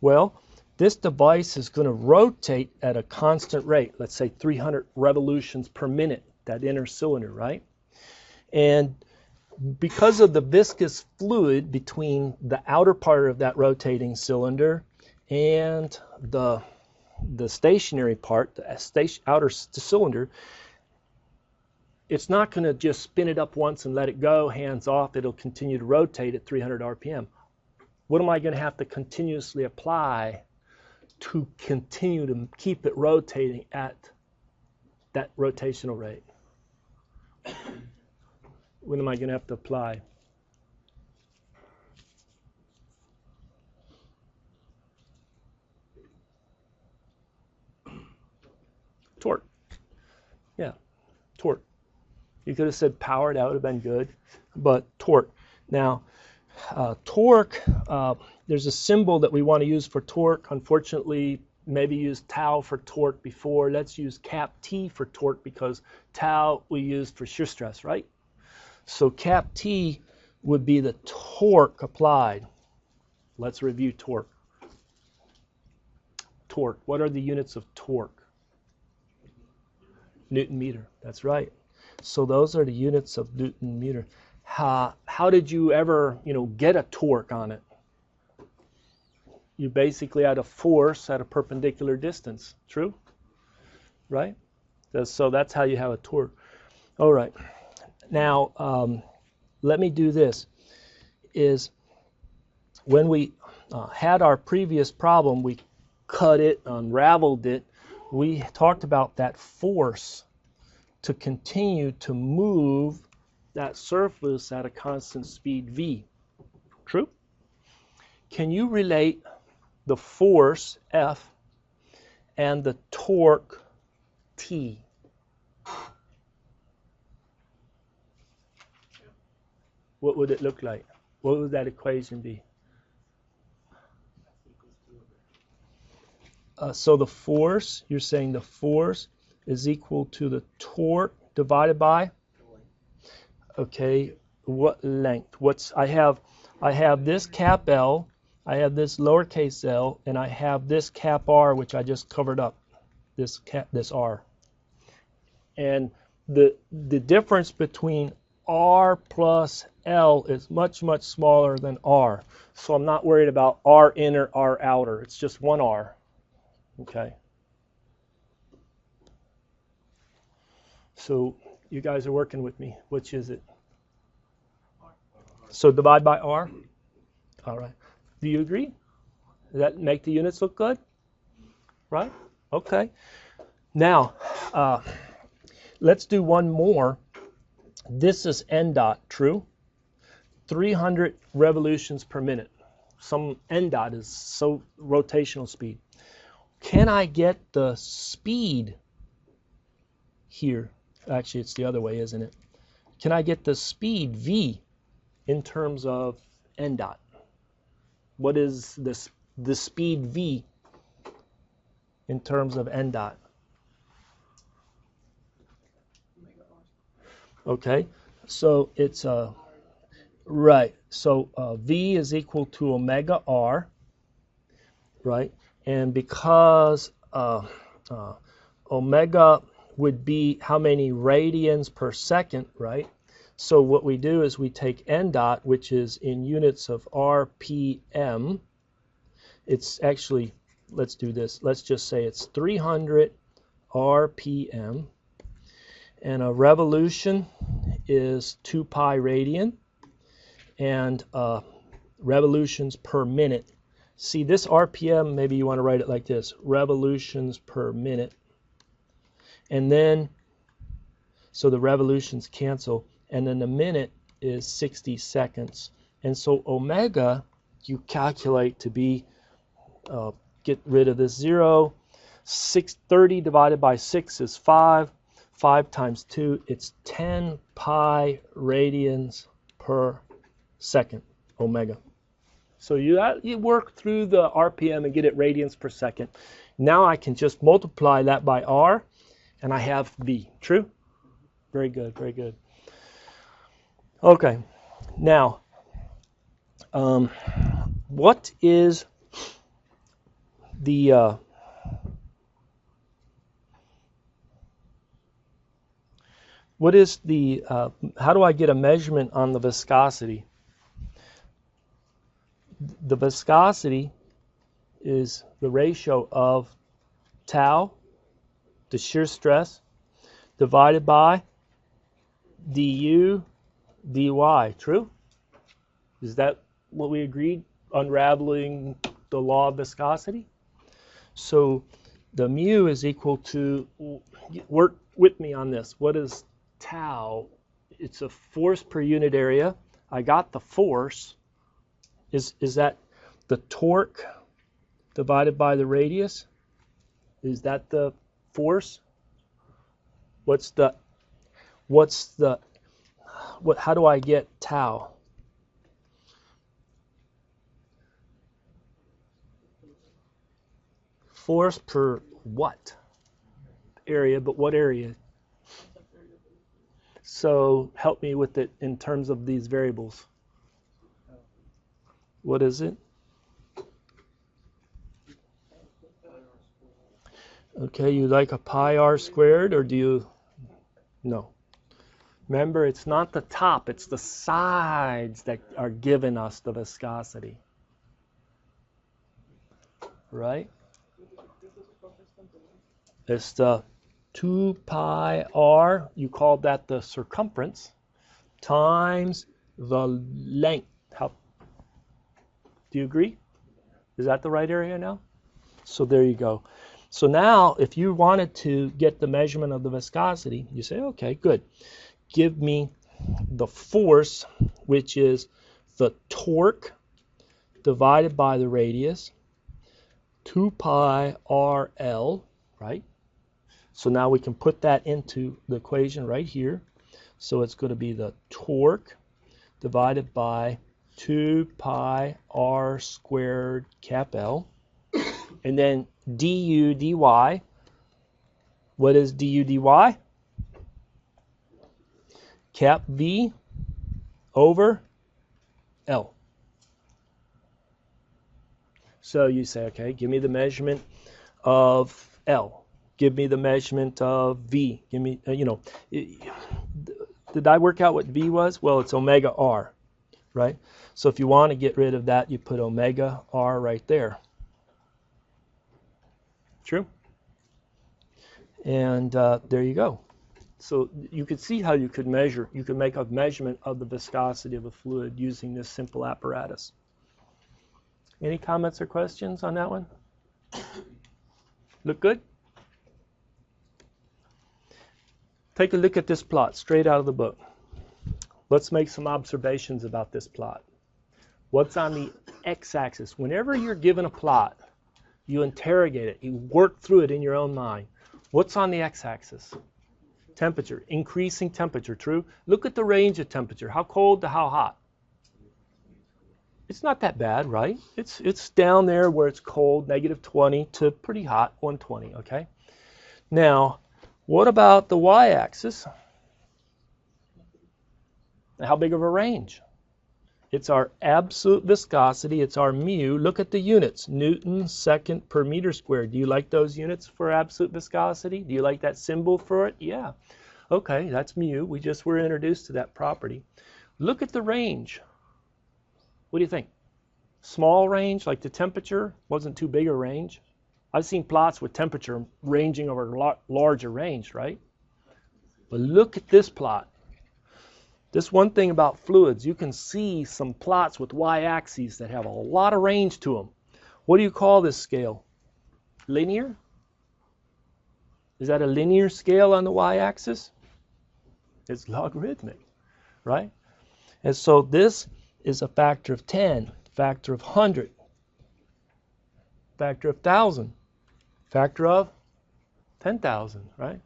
Well, this device is going to rotate at a constant rate, let's say 300 revolutions per minute, that inner cylinder, right? And because of the viscous fluid between the outer part of that rotating cylinder and the stationary part, the outer cylinder, it's not going to just spin it up once and let it go, hands off. It'll continue to rotate at 300 RPM. What am I going to have to continuously apply to continue to keep it rotating at that rotational rate? What am I going to have to apply? Torque. Yeah, torque. You could have said power, that would have been good, but torque. Now, torque, there's a symbol that we want to use for torque. Unfortunately, maybe used tau for torque before. Let's use cap T for torque because tau we used for shear stress, right? So cap T would be the torque applied. Let's review torque. Torque. What are the units of torque? Newton meter. That's right. So those are the units of Newton meter. How did you ever, get a torque on it? You basically had a force at a perpendicular distance. True? Right? So that's how you have a torque. All right. Now, let me do this. Is when we had our previous problem, we cut it, unraveled it. We talked about that force to continue to move that surface at a constant speed v. True? Can you relate the force F and the torque T. What would it look like? What would that equation be? So the force, you're saying the force is equal to the torque divided by? Okay, what length? I have this cap L, I have this lowercase l, and I have this cap R, which I just covered up, this R. And the difference between R plus L is much, much smaller than R. So I'm not worried about R inner, R outer. It's just one R. Okay. So you guys are working with me. Which is it? So divide by R? All right. Do you agree? Does that make the units look good? Right? Okay. Now, let's do one more. This is n dot, true? 300 revolutions per minute. Some n dot is so rotational speed. Can I get the speed here? Actually, it's the other way, isn't it? Can I get the speed v in terms of n dot? What is the speed v in terms of n dot? Okay, so it's right. So v is equal to omega r, right? And because omega would be how many radians per second, right? So what we do is we take n dot, which is in units of RPM. It's actually, let's do this. Let's just say it's 300 RPM. And a revolution is 2 pi radian. And revolutions per minute. See, this RPM, maybe you want to write it like this, revolutions per minute. And then, so the revolutions cancel, and then the minute is 60 seconds. And so omega, you calculate to be, get rid of this 0, 630 divided by 6 is 5, 5 times 2, it's 10 pi radians per second, omega. So you work through the RPM and get it radians per second. Now I can just multiply that by R, and I have V. True? Very good, very good. Okay, now, what is the how do I get a measurement on the viscosity? The viscosity is the ratio of tau, the shear stress, divided by du dy. True? Is that what we agreed, unraveling the law of viscosity? So the mu is equal to, work with me on this. What is tau? It's a force per unit area. I got the force. Is that the torque divided by the radius? Is that the force? How do I get tau? Force per what? Area, but what area? So help me with it in terms of these variables. What is it? Okay, you like a pi r squared, or do you? No. Remember, it's not the top, it's the sides that are giving us the viscosity. Right? It's the 2 pi r, you called that the circumference, times the length. Do you agree? Is that the right area now? So there you go. So now, if you wanted to get the measurement of the viscosity, you say, okay, good. Give me the force, which is the torque divided by the radius, 2 pi RL, right? So now we can put that into the equation right here. So it's going to be the torque divided by 2 pi R squared cap L. And then du dy. What is du dy? Cap V over L. So you say, okay, give me the measurement of L. Give me the measurement of V. Give me, did I work out what V was? Well, it's omega R, right? So if you want to get rid of that, you put omega R right there. True? And there you go. So you could see how you could measure, you could make a measurement of the viscosity of a fluid using this simple apparatus. Any comments or questions on that one? Look good? Take a look at this plot straight out of the book. Let's make some observations about this plot. What's on the x-axis? Whenever you're given a plot, you interrogate it, you work through it in your own mind. What's on the x-axis? Temperature, increasing temperature, true? Look at the range of temperature, how cold to how hot. It's not that bad, right? It's down there where it's cold, -20 to pretty hot, 120, okay? Now, what about the y-axis? How big of a range? It's our absolute viscosity, it's our mu. Look at the units, Newton second per meter squared. Do you like those units for absolute viscosity? Do you like that symbol for it? Yeah. Okay, that's mu. We just were introduced to that property. Look at the range. What do you think? Small range, like the temperature, wasn't too big a range. I've seen plots with temperature ranging over a larger range, right? But look at this plot. This one thing about fluids, you can see some plots with y-axes that have a lot of range to them. What do you call this scale? Linear? Is that a linear scale on the y-axis? It's logarithmic, right? And so this is a factor of 10, factor of 100, factor of 1,000, factor of 10,000, right?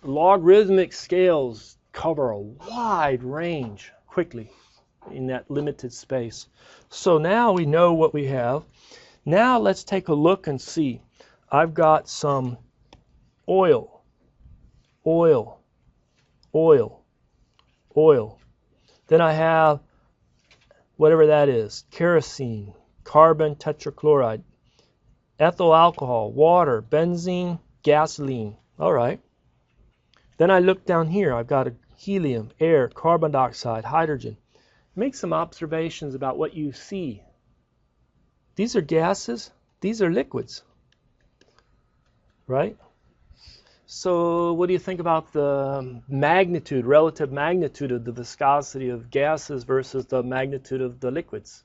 Logarithmic scales cover a wide range quickly in that limited space. So now we know what we have. Now let's take a look and see. I've got some oil, oil, oil, oil. Then I have whatever that is, kerosene, carbon tetrachloride, ethyl alcohol, water, benzene, gasoline. All right. Then I look down here. I've got a helium, air, carbon dioxide, hydrogen. Make some observations about what you see. These are gases. These are liquids. Right? So what do you think about the magnitude, relative magnitude of the viscosity of gases versus the magnitude of the liquids?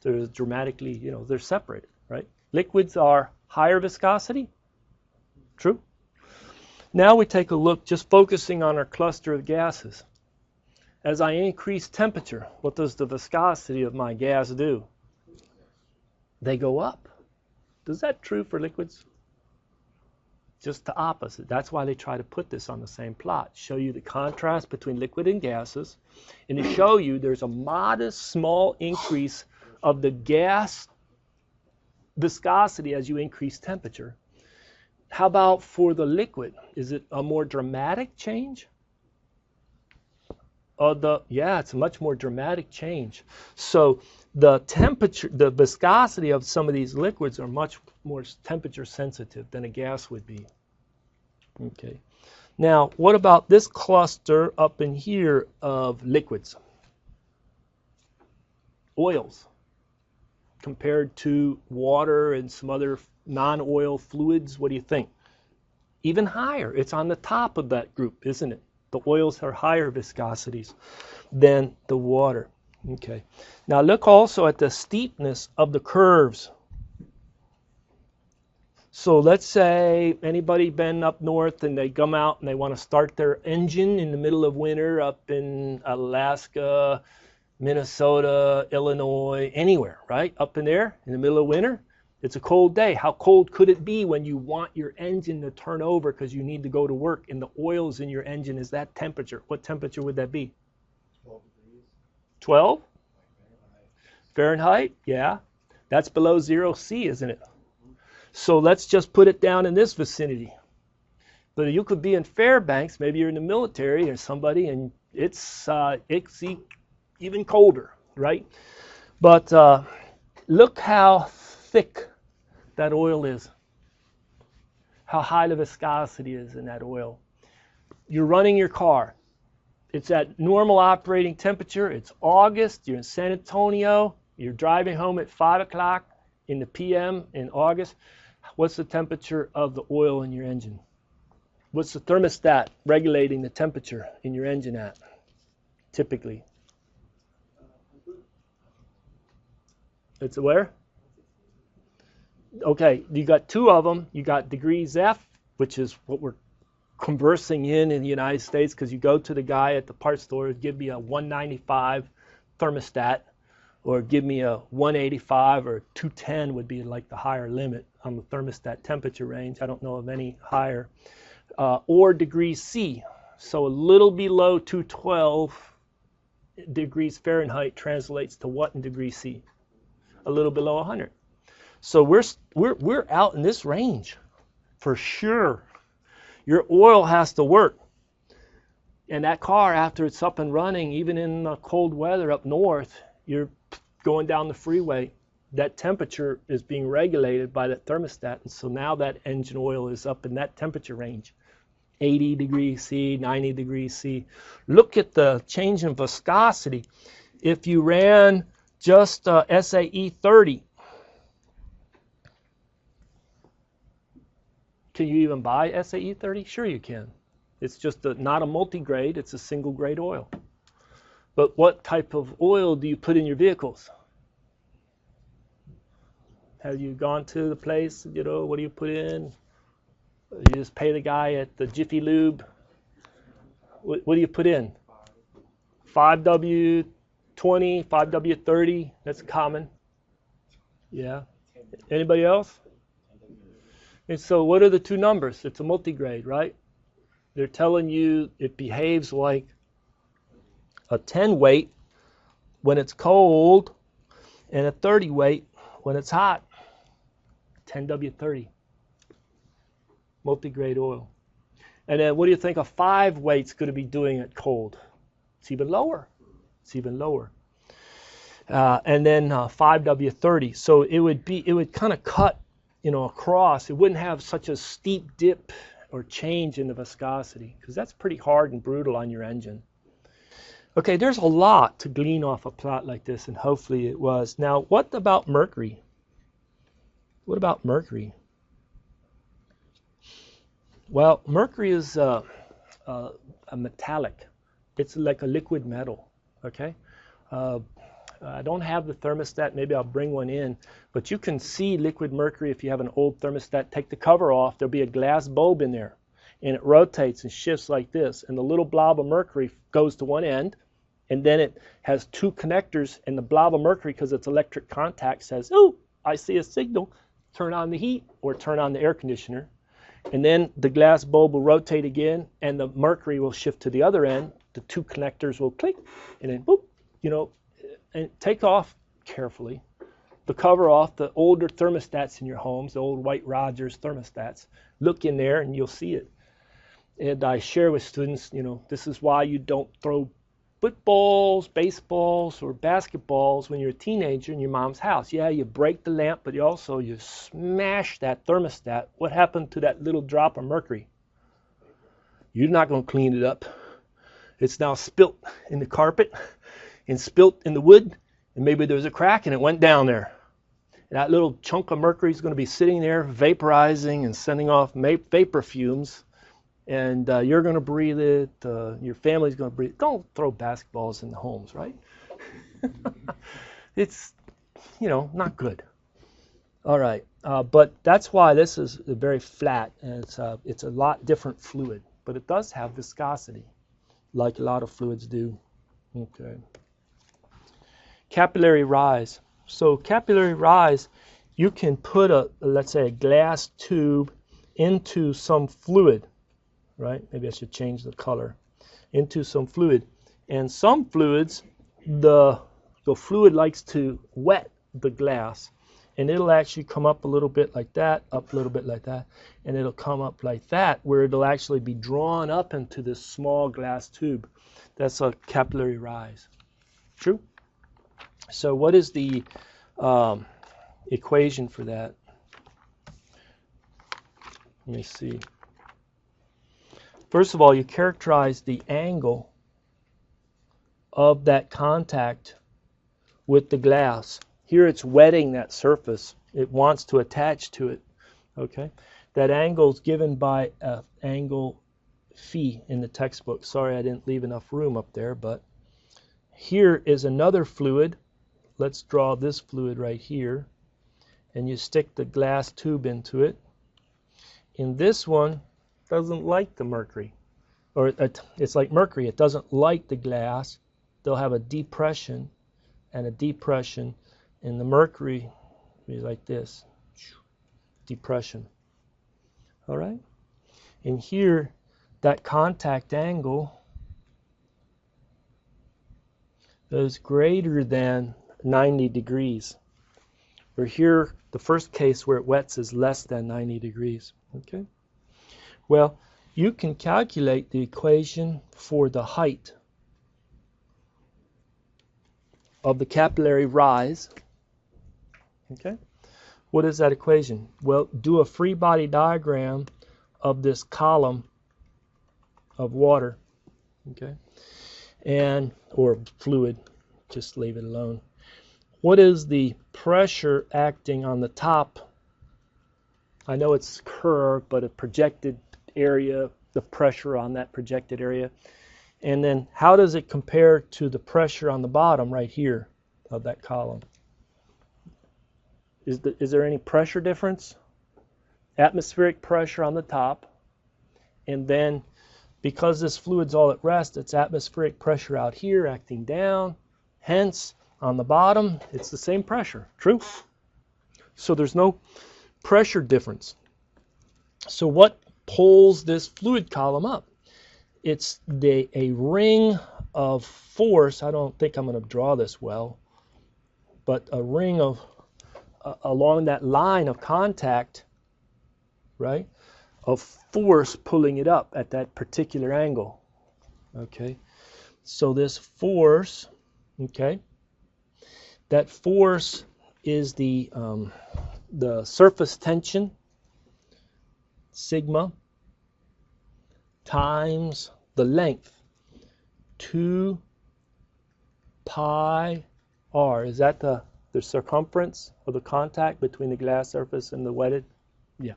They're dramatically, they're separated, right? Liquids are higher viscosity. True? Now we take a look, just focusing on our cluster of gases. As I increase temperature, what does the viscosity of my gas do? They go up. Is that true for liquids? Just the opposite. That's why they try to put this on the same plot. Show you the contrast between liquid and gases, and to show you there's a modest, small increase of the gas viscosity as you increase temperature. How about for the liquid? Is it a more dramatic change? Yeah, it's a much more dramatic change. So the temperature, the viscosity of some of these liquids are much more temperature sensitive than a gas would be. Okay. Now, what about this cluster up in here of liquids? Oils compared to water and some other non-oil fluids. What do you think? Even higher. It's on the top of that group, isn't it? The oils are higher viscosities than the water. Okay. Now look also at the steepness of the curves. So let's say anybody been up north and they come out and they want to start their engine in the middle of winter up in Alaska, Minnesota, Illinois, anywhere, right? Up in there in the middle of winter. It's a cold day. How cold could it be when you want your engine to turn over because you need to go to work and the oils in your engine is that temperature? What temperature would that be? 12 degrees. 12? Fahrenheit? Yeah. That's below 0 C, isn't it? So let's just put it down in this vicinity. But you could be in Fairbanks, maybe you're in the military or somebody, and it's even colder, right? But look how thick that oil is, how high the viscosity is in that oil. You're running your car. It's at normal operating temperature. It's August. You're in San Antonio. You're driving home at 5 o'clock in the p.m. in August. What's the temperature of the oil in your engine? What's the thermostat regulating the temperature in your engine at, typically? It's where? Okay, you got two of them. You got degrees F, which is what we're conversing in the United States, because you go to the guy at the parts store, give me a 195 thermostat, or give me a 185 or 210 would be like the higher limit on the thermostat temperature range. I don't know of any higher. Or degrees C. So a little below 212 degrees Fahrenheit translates to what in degrees C? A little below 100. So we're out in this range for sure. Your oil has to work. And that car, after it's up and running, even in the cold weather up north, you're going down the freeway. That temperature is being regulated by that thermostat. And so now that engine oil is up in that temperature range. 80 degrees C, 90 degrees C. Look at the change in viscosity. If you ran just SAE 30, can you even buy SAE 30? Sure you can. It's just not a multi-grade, it's a single grade oil. But what type of oil do you put in your vehicles? Have you gone to the place, you know, what do you put in? You just pay the guy at the Jiffy Lube. What do you put in? 5W20, 5W30, that's common. Yeah. Anybody else? And so what are the two numbers? It's a multigrade, right? They're telling you it behaves like a 10 weight when it's cold and a 30 weight when it's hot. 10W30. Multigrade oil. And then what do you think a 5 weight's going to be doing at cold? It's even lower. It's even lower. And then 5W30. So it would kind of cut, you know, across. It wouldn't have such a steep dip or change in the viscosity, because that's pretty hard and brutal on your engine. Okay, there's a lot to glean off a plot like this, and hopefully it was. Now, what about mercury? What about mercury? Well, mercury is a metallic. It's like a liquid metal, okay? I don't have the thermostat. Maybe I'll bring one in. But you can see liquid mercury if you have an old thermostat. Take the cover off. There'll be a glass bulb in there. And it rotates and shifts like this. And the little blob of mercury goes to one end. And then it has two connectors. And the blob of mercury, because it's electric contact, says, oh, I see a signal. Turn on the heat or turn on the air conditioner. And then the glass bulb will rotate again. And the mercury will shift to the other end. The two connectors will click. And then, boop, you know, and take off carefully the cover off the older thermostats in your homes, the old White Rogers thermostats. Look in there and you'll see it. And I share with students, you know, this is why you don't throw footballs, baseballs, or basketballs when you're a teenager in your mom's house. Yeah, you break the lamp, but you smash that thermostat. What happened to that little drop of mercury? You're not going to clean it up. It's now spilt in the carpet and spilt in the wood, and maybe there's a crack and it went down there. And that little chunk of mercury is going to be sitting there vaporizing and sending off vapor fumes, and you're going to breathe it, your family's going to breathe it. Don't throw basketballs in the homes, right? It's, you know, not good. All right, but that's why this is very flat, and it's a lot different fluid, but it does have viscosity, like a lot of fluids do. Okay. Capillary rise. So capillary rise you can put a, let's say, a glass tube into some fluid, right? Maybe I should change the color. Into some fluid. And some fluids, the fluid likes to wet the glass. And it'll actually come up a little bit like that, up a little bit like that, and it'll come up like that, where it'll actually be drawn up into this small glass tube. That's a capillary rise. True? So what is the equation for that? Let me see. First of all, you characterize the angle of that contact with the glass. Here it's wetting that surface. It wants to attach to it. Okay? That angle is given by angle phi in the textbook. Sorry I didn't leave enough room up there, but here is another fluid. Let's draw this fluid right here. And you stick the glass tube into it. In this one, doesn't like the mercury. Or it's like mercury. It doesn't like the glass. They'll have a depression and a depression. And the mercury will be like this. Depression. All right? And here, that contact angle is greater than 90 degrees. Or here, the first case where it wets is less than 90 degrees. Okay? Well, you can calculate the equation for the height of the capillary rise. Okay? What is that equation? Well, do a free body diagram of this column of water. Okay? And, or fluid, just leave it alone. What is the pressure acting on the top? I know it's curved, but a projected area, the pressure on that projected area. And then how does it compare to the pressure on the bottom right here of that column? Is there any pressure difference? Atmospheric pressure on the top, and then because this fluid's all at rest, it's atmospheric pressure out here acting down. Hence, on the bottom, it's the same pressure. True? So there's no pressure difference. So what pulls this fluid column up? It's a ring of force. I don't think I'm going to draw this well, but a ring of along that line of contact, right, of force pulling it up at that particular angle. Okay, so this force, okay, that force is the surface tension, sigma, times the length, 2 pi r. Is that the circumference of the contact between the glass surface and the wetted? Yeah.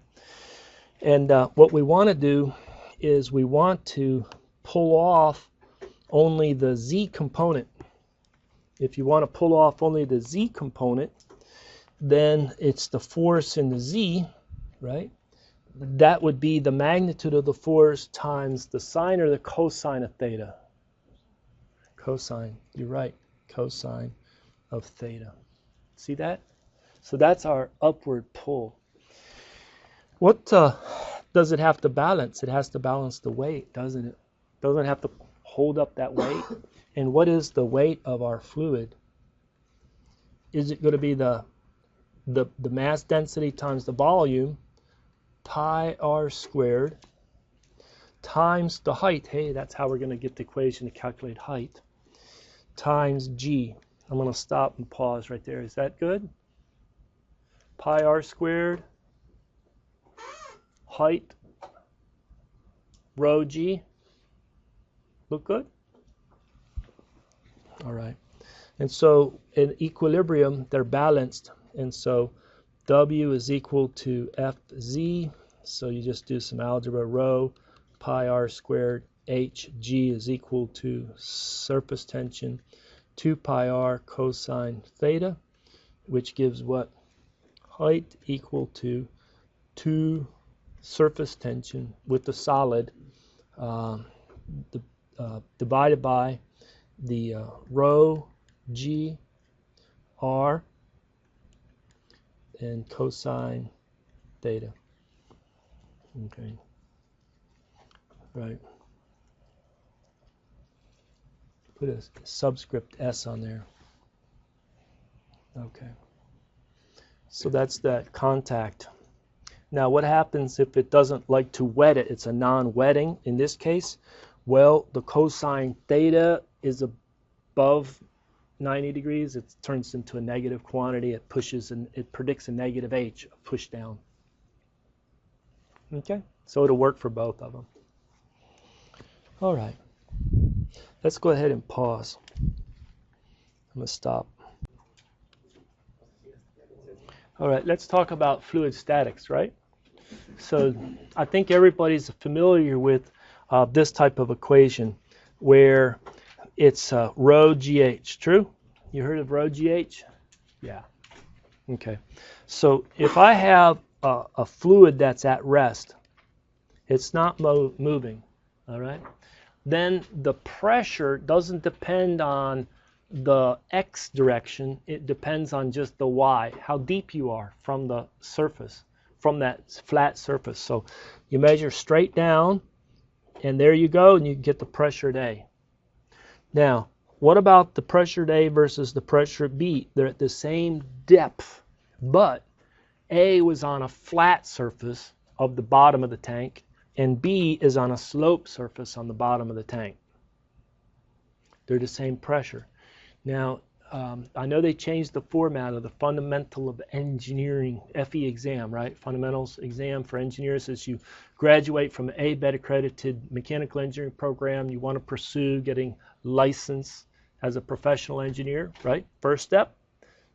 And what we want to do is we want to pull off only the z component. If you want to pull off only the z component, then it's the force in the z, right? That would be the magnitude of the force times the sine or the cosine of theta. Cosine, you're right, cosine of theta. See that? So that's our upward pull. What does it have to balance? It has to balance the weight, doesn't it? Doesn't it have to hold up that weight? And what is the weight of our fluid? Is it going to be the mass density times the volume, pi r squared, times the height? Hey, that's how we're going to get the equation to calculate height, times g. I'm going to stop and pause right there. Is that good? Pi r squared, height, rho g. Look good? All right. And so in equilibrium, they're balanced. And so W is equal to Fz. So you just do some algebra. Rho pi r squared Hg is equal to surface tension 2 pi r cosine theta, which gives what? Height equal to 2 surface tension with the solid divided by the rho g r, and cosine theta. Okay. Right. Put a subscript S on there. Okay. So that's that contact. Now what happens if it doesn't like to wet it? It's a non-wetting in this case. Well, the cosine theta is above 90 degrees. It turns into a negative quantity. It pushes and it predicts a negative H, a push down. Okay, so it'll work for both of them. All right, let's go ahead and pause. I'm going to stop. All right, let's talk about fluid statics, right? So I think everybody's familiar with this type of equation where it's rho GH, true? You heard of rho GH? Yeah. Okay. So if I have a fluid that's at rest, it's not moving, all right? Then the pressure doesn't depend on the x direction. It depends on just the y, how deep you are from the surface, from that flat surface. So you measure straight down, and there you go, and you get the pressure at A. Now, what about the pressure at A versus the pressure at B? They're at the same depth, but A was on a flat surface of the bottom of the tank, and B is on a slope surface on the bottom of the tank. They're the same pressure. Now, I know they changed the format of the Fundamental of Engineering FE exam, right? Fundamentals exam for engineers. As you graduate from an ABET accredited mechanical engineering program, you want to pursue getting licensed as a professional engineer, right? First step,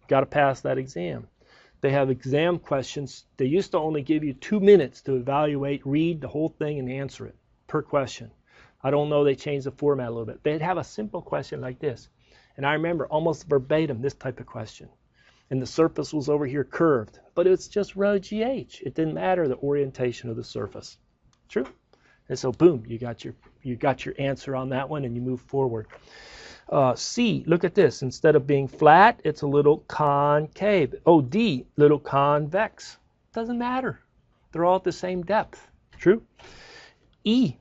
got to pass that exam. They have exam questions. They used to only give you 2 minutes to evaluate, read the whole thing, and answer it per question. I don't know, they changed the format a little bit. They'd have a simple question like this. And I remember almost verbatim this type of question. And the surface was over here curved, but it's just rho GH. It didn't matter the orientation of the surface. True? And so boom, you got your answer on that one, and you move forward. C, look at this. Instead of being flat, it's a little concave. Oh, D, little convex. Doesn't matter. They're all at the same depth. True? E,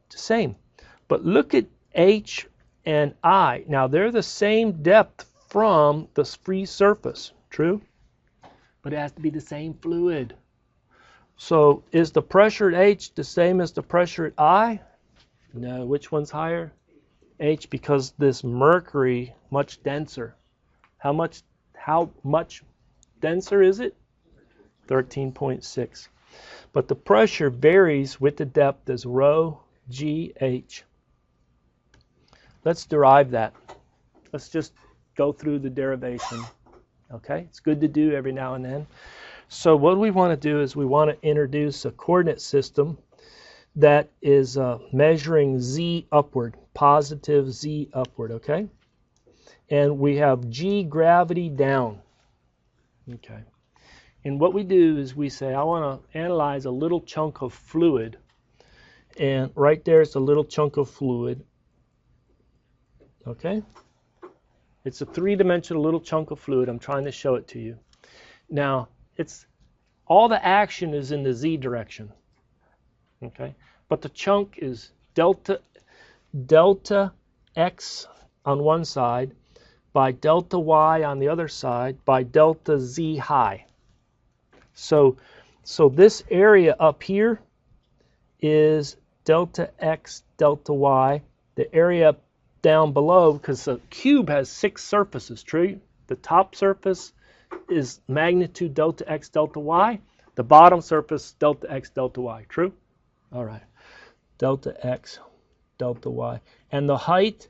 same. But look at H and I. Now, they're the same depth from the free surface. True? But it has to be the same fluid. So is the pressure at H the same as the pressure at I? No. Which one's higher? H, because this mercury much denser. How much denser is it? 13.6. But the pressure varies with the depth as rho GH. Let's derive that. Let's just go through the derivation. Okay? It's good to do every now and then. So what we want to do is we want to introduce a coordinate system that is measuring z upward, positive z upward, okay? And we have g gravity down, okay? And what we do is we say, I want to analyze a little chunk of fluid, and right there's a little chunk of fluid, okay? It's a three-dimensional little chunk of fluid. I'm trying to show it to you. Now, it's all the action is in the z direction. Okay, but the chunk is delta x on one side by delta y on the other side by delta z high. So this area up here is delta x, delta y. The area down below, because the cube has 6 surfaces, true? The top surface is magnitude delta x, delta y. The bottom surface, delta x, delta y, true? All right, delta x, delta y. And the height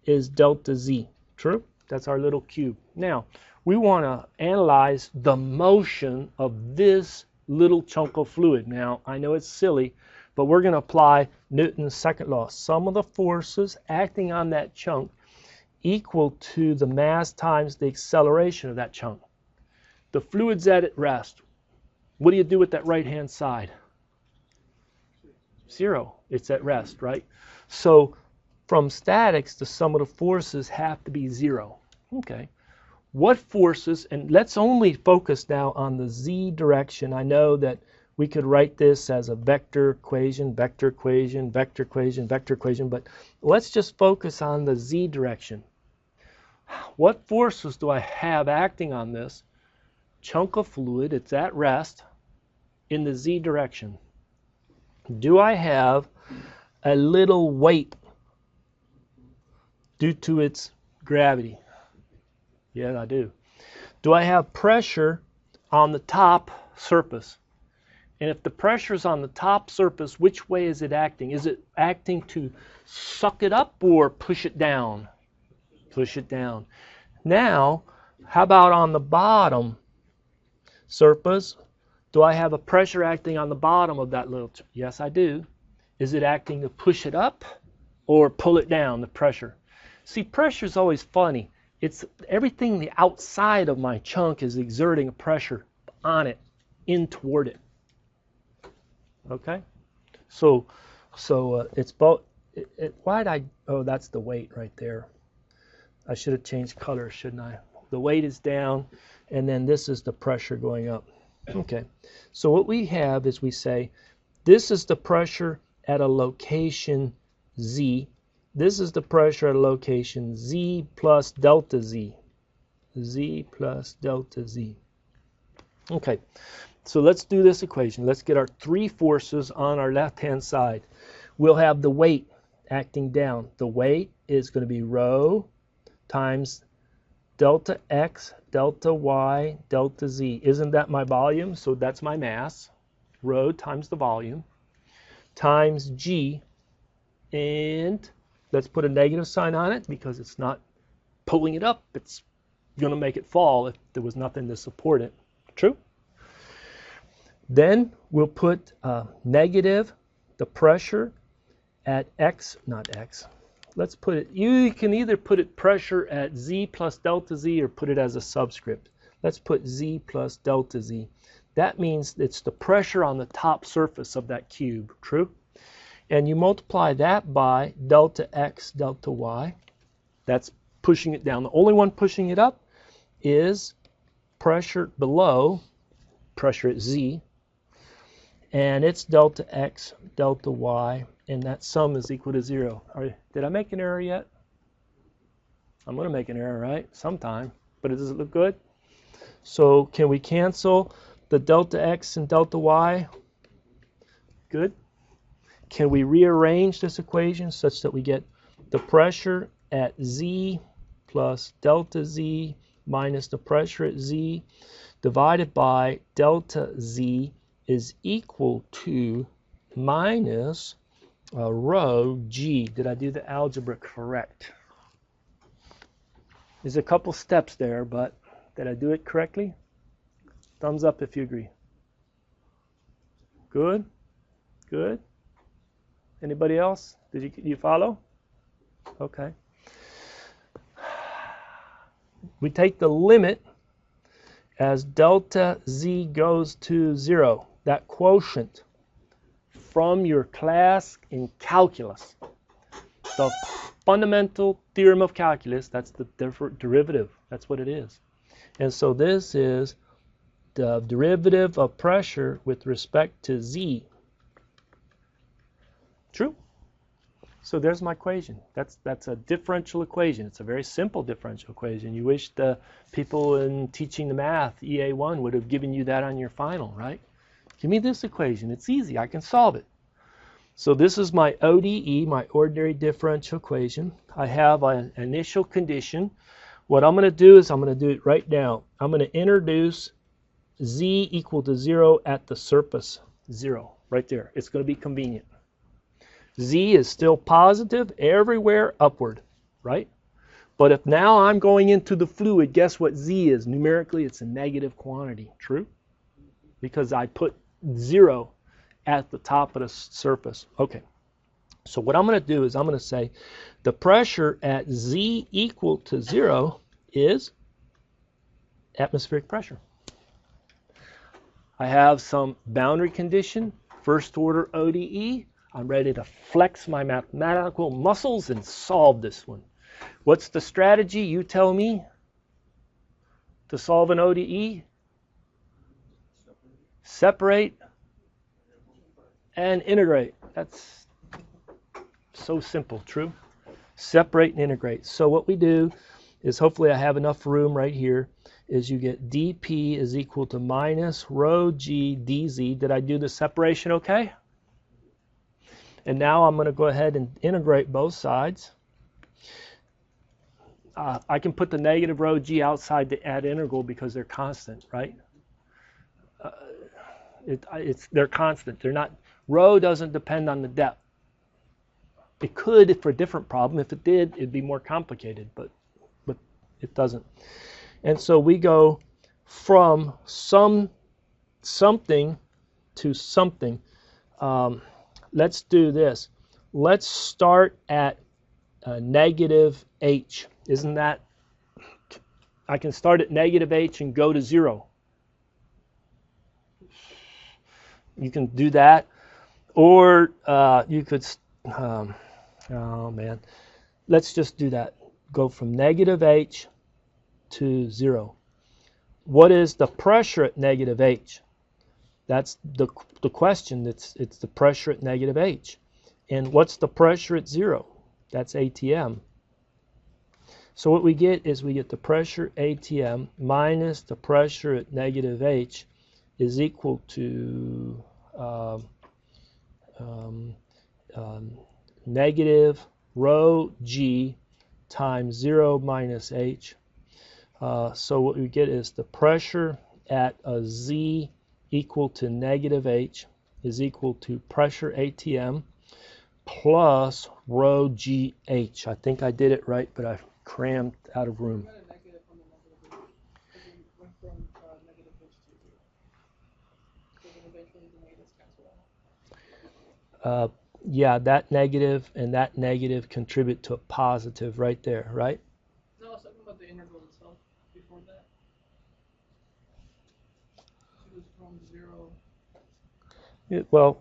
is delta z, true? That's our little cube. Now, we want to analyze the motion of this little chunk of fluid. Now, I know it's silly, but we're going to apply Newton's second law. Sum of the forces acting on that chunk equal to the mass times the acceleration of that chunk. The fluid's at rest. What do you do with that right-hand side? 0. It's at rest, right? So from statics, the sum of the forces have to be 0. Okay. what forces, and let's only focus now on the z direction. I know that we could write this as a vector equation, vector equation, vector equation, vector equation, but let's just focus on the z direction. What forces do I have acting on this chunk of fluid? It's at rest in the z direction. Do I have a little weight due to its gravity? Yeah, I do. Do I have pressure on the top surface? And if the pressure is on the top surface, which way is it acting? Is it acting to suck it up or push it down? Push it down. Now, how about on the bottom surface? Do I have a pressure acting on the bottom of that little? Yes, I do. Is it acting to push it up or pull it down, the pressure? See, pressure is always funny. It's everything the outside of my chunk is exerting a pressure on it, in toward it. Okay? So it's both. Why did I? Oh, that's the weight right there. I should have changed color, shouldn't I? The weight is down, and then this is the pressure going up. Okay. So what we have is we say, this is the pressure at a location Z. This is the pressure at a location Z plus delta Z. Z plus delta Z. Okay. So let's do this equation. Let's get our three forces on our left-hand side. We'll have the weight acting down. The weight is going to be rho times delta x, delta y, delta z. Isn't that my volume? So that's my mass. Rho times the volume times g. And let's put a negative sign on it because it's not pulling it up. It's going to make it fall if there was nothing to support it. True? Then we'll put negative the pressure at x, not x. Let's put it, you can either put it pressure at z plus delta z or put it as a subscript. Let's put z plus delta z. That means it's the pressure on the top surface of that cube. True? And you multiply that by delta x, delta y. That's pushing it down. The only one pushing it up is pressure below, pressure at z. And it's delta x, delta y, and that sum is equal to 0. Did I make an error yet? I'm going to make an error, right? Sometime. But does it look good? So can we cancel the delta x and delta y? Good. Can we rearrange this equation such that we get the pressure at z plus delta z minus the pressure at z divided by delta z is equal to minus rho g. Did I do the algebra correct? There's a couple steps there, but did I do it correctly? Thumbs up if you agree. Good? Good? Anybody else? Did you follow? Okay. We take the limit as delta z goes to 0. That quotient from your class in calculus. The fundamental theorem of calculus, that's the derivative. That's what it is. And so this is the derivative of pressure with respect to z. True? So there's my equation. That's a differential equation. It's a very simple differential equation. You wish the people in teaching the math, EA1, would have given you that on your final, right? Give me this equation. It's easy. I can solve it. So this is my ODE, my ordinary differential equation. I have an initial condition. What I'm going to do is I'm going to do it right now. I'm going to introduce z equal to 0 at the surface. 0, right there. It's going to be convenient. Z is still positive everywhere upward, right? But if now I'm going into the fluid, guess what Z is? Numerically, it's a negative quantity. True? Because I put 0 at the top of the surface. Okay. So what I'm going to do is I'm going to say the pressure at Z equal to 0 is atmospheric pressure. I have some boundary condition, first order ODE. I'm ready to flex my mathematical muscles and solve this one. What's the strategy? You tell me. to solve an ODE? Separate and integrate. That's so simple, true? Separate and integrate. So what we do is, hopefully I have enough room right here, is you get dP is equal to minus rho g dz. Did I do the separation okay? And now I'm going to go ahead and integrate both sides. I can put the negative rho g outside the at integral because they're constant, right? They're constant. They're not. Rho doesn't depend on the depth. It could for a different problem. If it did, it'd be more complicated, but it doesn't. And so we go from something to something. Let's do this. Let's start at negative h. Isn't that? I can start at negative h and go to 0. You can do that. Or you could, oh man, let's just do that. Go from negative h to 0. What is the pressure at negative h? That's the question. It's the pressure at negative h. And what's the pressure at 0? That's ATM. So what we get is we get the pressure ATM minus the pressure at negative h is equal to negative rho g times 0 minus h. So what we get is the pressure at a z equal to negative h is equal to pressure ATM plus rho gh. I think I did it right, but I crammed out of room. Yeah, that negative and that negative contribute to a positive right there, right? No, I was talking about the integral itself before that. It was from 0. Well,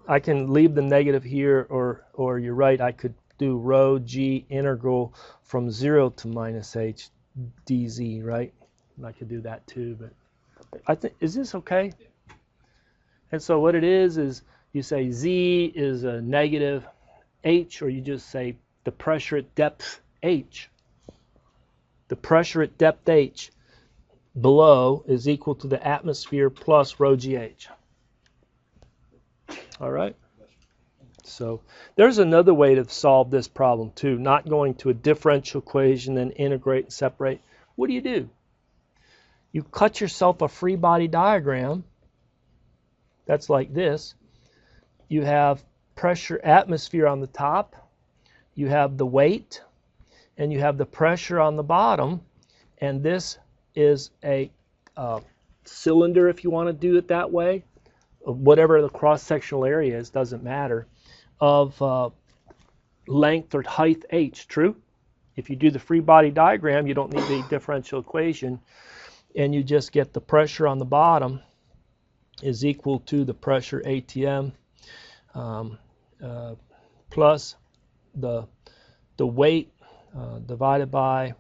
I can leave the negative here, or you're right, I could do rho g integral from 0 to minus h dz, right? I could do that too, but I think, is this okay? And so what it is you say z is a negative h, or you just say the pressure at depth h. The pressure at depth h below is equal to the atmosphere plus rho gh. All right? So there's another way to solve this problem too, not going to a differential equation, then integrate and separate. What do? You cut yourself a free body diagram that's like this. You have pressure atmosphere on the top, you have the weight, and you have the pressure on the bottom, and this is a cylinder, if you want to do it that way, whatever the cross-sectional area is, doesn't matter, of length or height h, true? If you do the free body diagram, you don't need the differential equation, and you just get the pressure on the bottom is equal to the pressure ATM plus the weight divided by,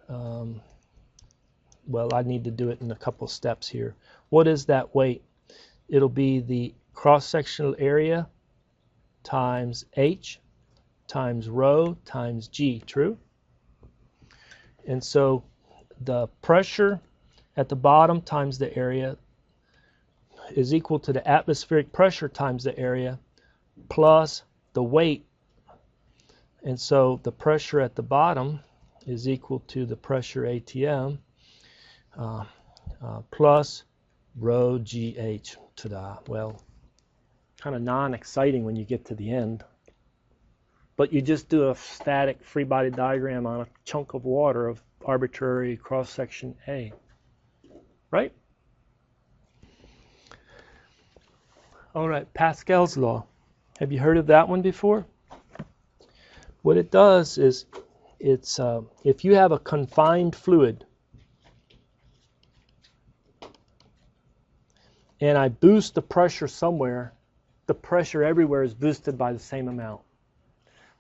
well, I need to do it in a couple steps here. What is that weight? It'll be the cross-sectional area times h times rho times g, true? And so the pressure at the bottom times the area is equal to the atmospheric pressure times the area plus the weight. And so the pressure at the bottom is equal to the pressure ATM plus rho gh. Ta-da. Well, kind of non-exciting when you get to the end. But you just do a static free body diagram on a chunk of water of arbitrary cross-section A. Right? All right, Pascal's law. Have you heard of that one before? What it does is, it's if you have a confined fluid and I boost the pressure somewhere, the pressure everywhere is boosted by the same amount.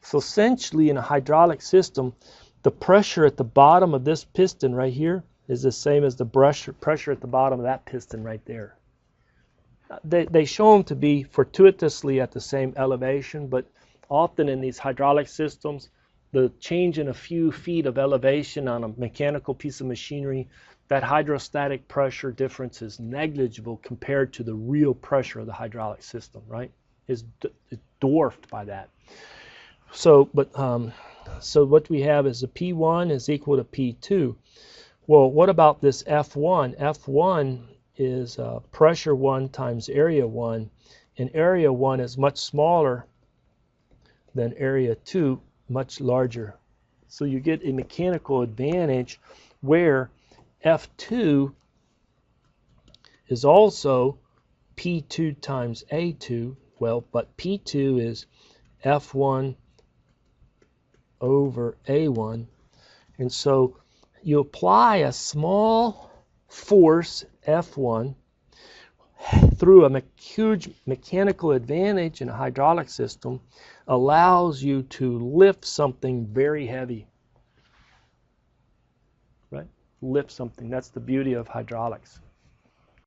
So essentially in a hydraulic system, the pressure at the bottom of this piston right here is the same as the pressure at the bottom of that piston right there. They show them to be fortuitously at the same elevation, but often in these hydraulic systems, the change in a few feet of elevation on a mechanical piece of machinery, that hydrostatic pressure difference is negligible compared to the real pressure of the hydraulic system, right? It's dwarfed by that. So what we have is the P1 is equal to P2. Well, what about this F1? F1 is pressure 1 times area 1, and area 1 is much smaller than area 2, much larger. So you get a mechanical advantage where F2 is also P2 times A2, well, but P2 is F1 over A1, and so you apply a small force F1 through a huge mechanical advantage in a hydraulic system, allows you to lift something very heavy, right? Lift something. That's the beauty of hydraulics.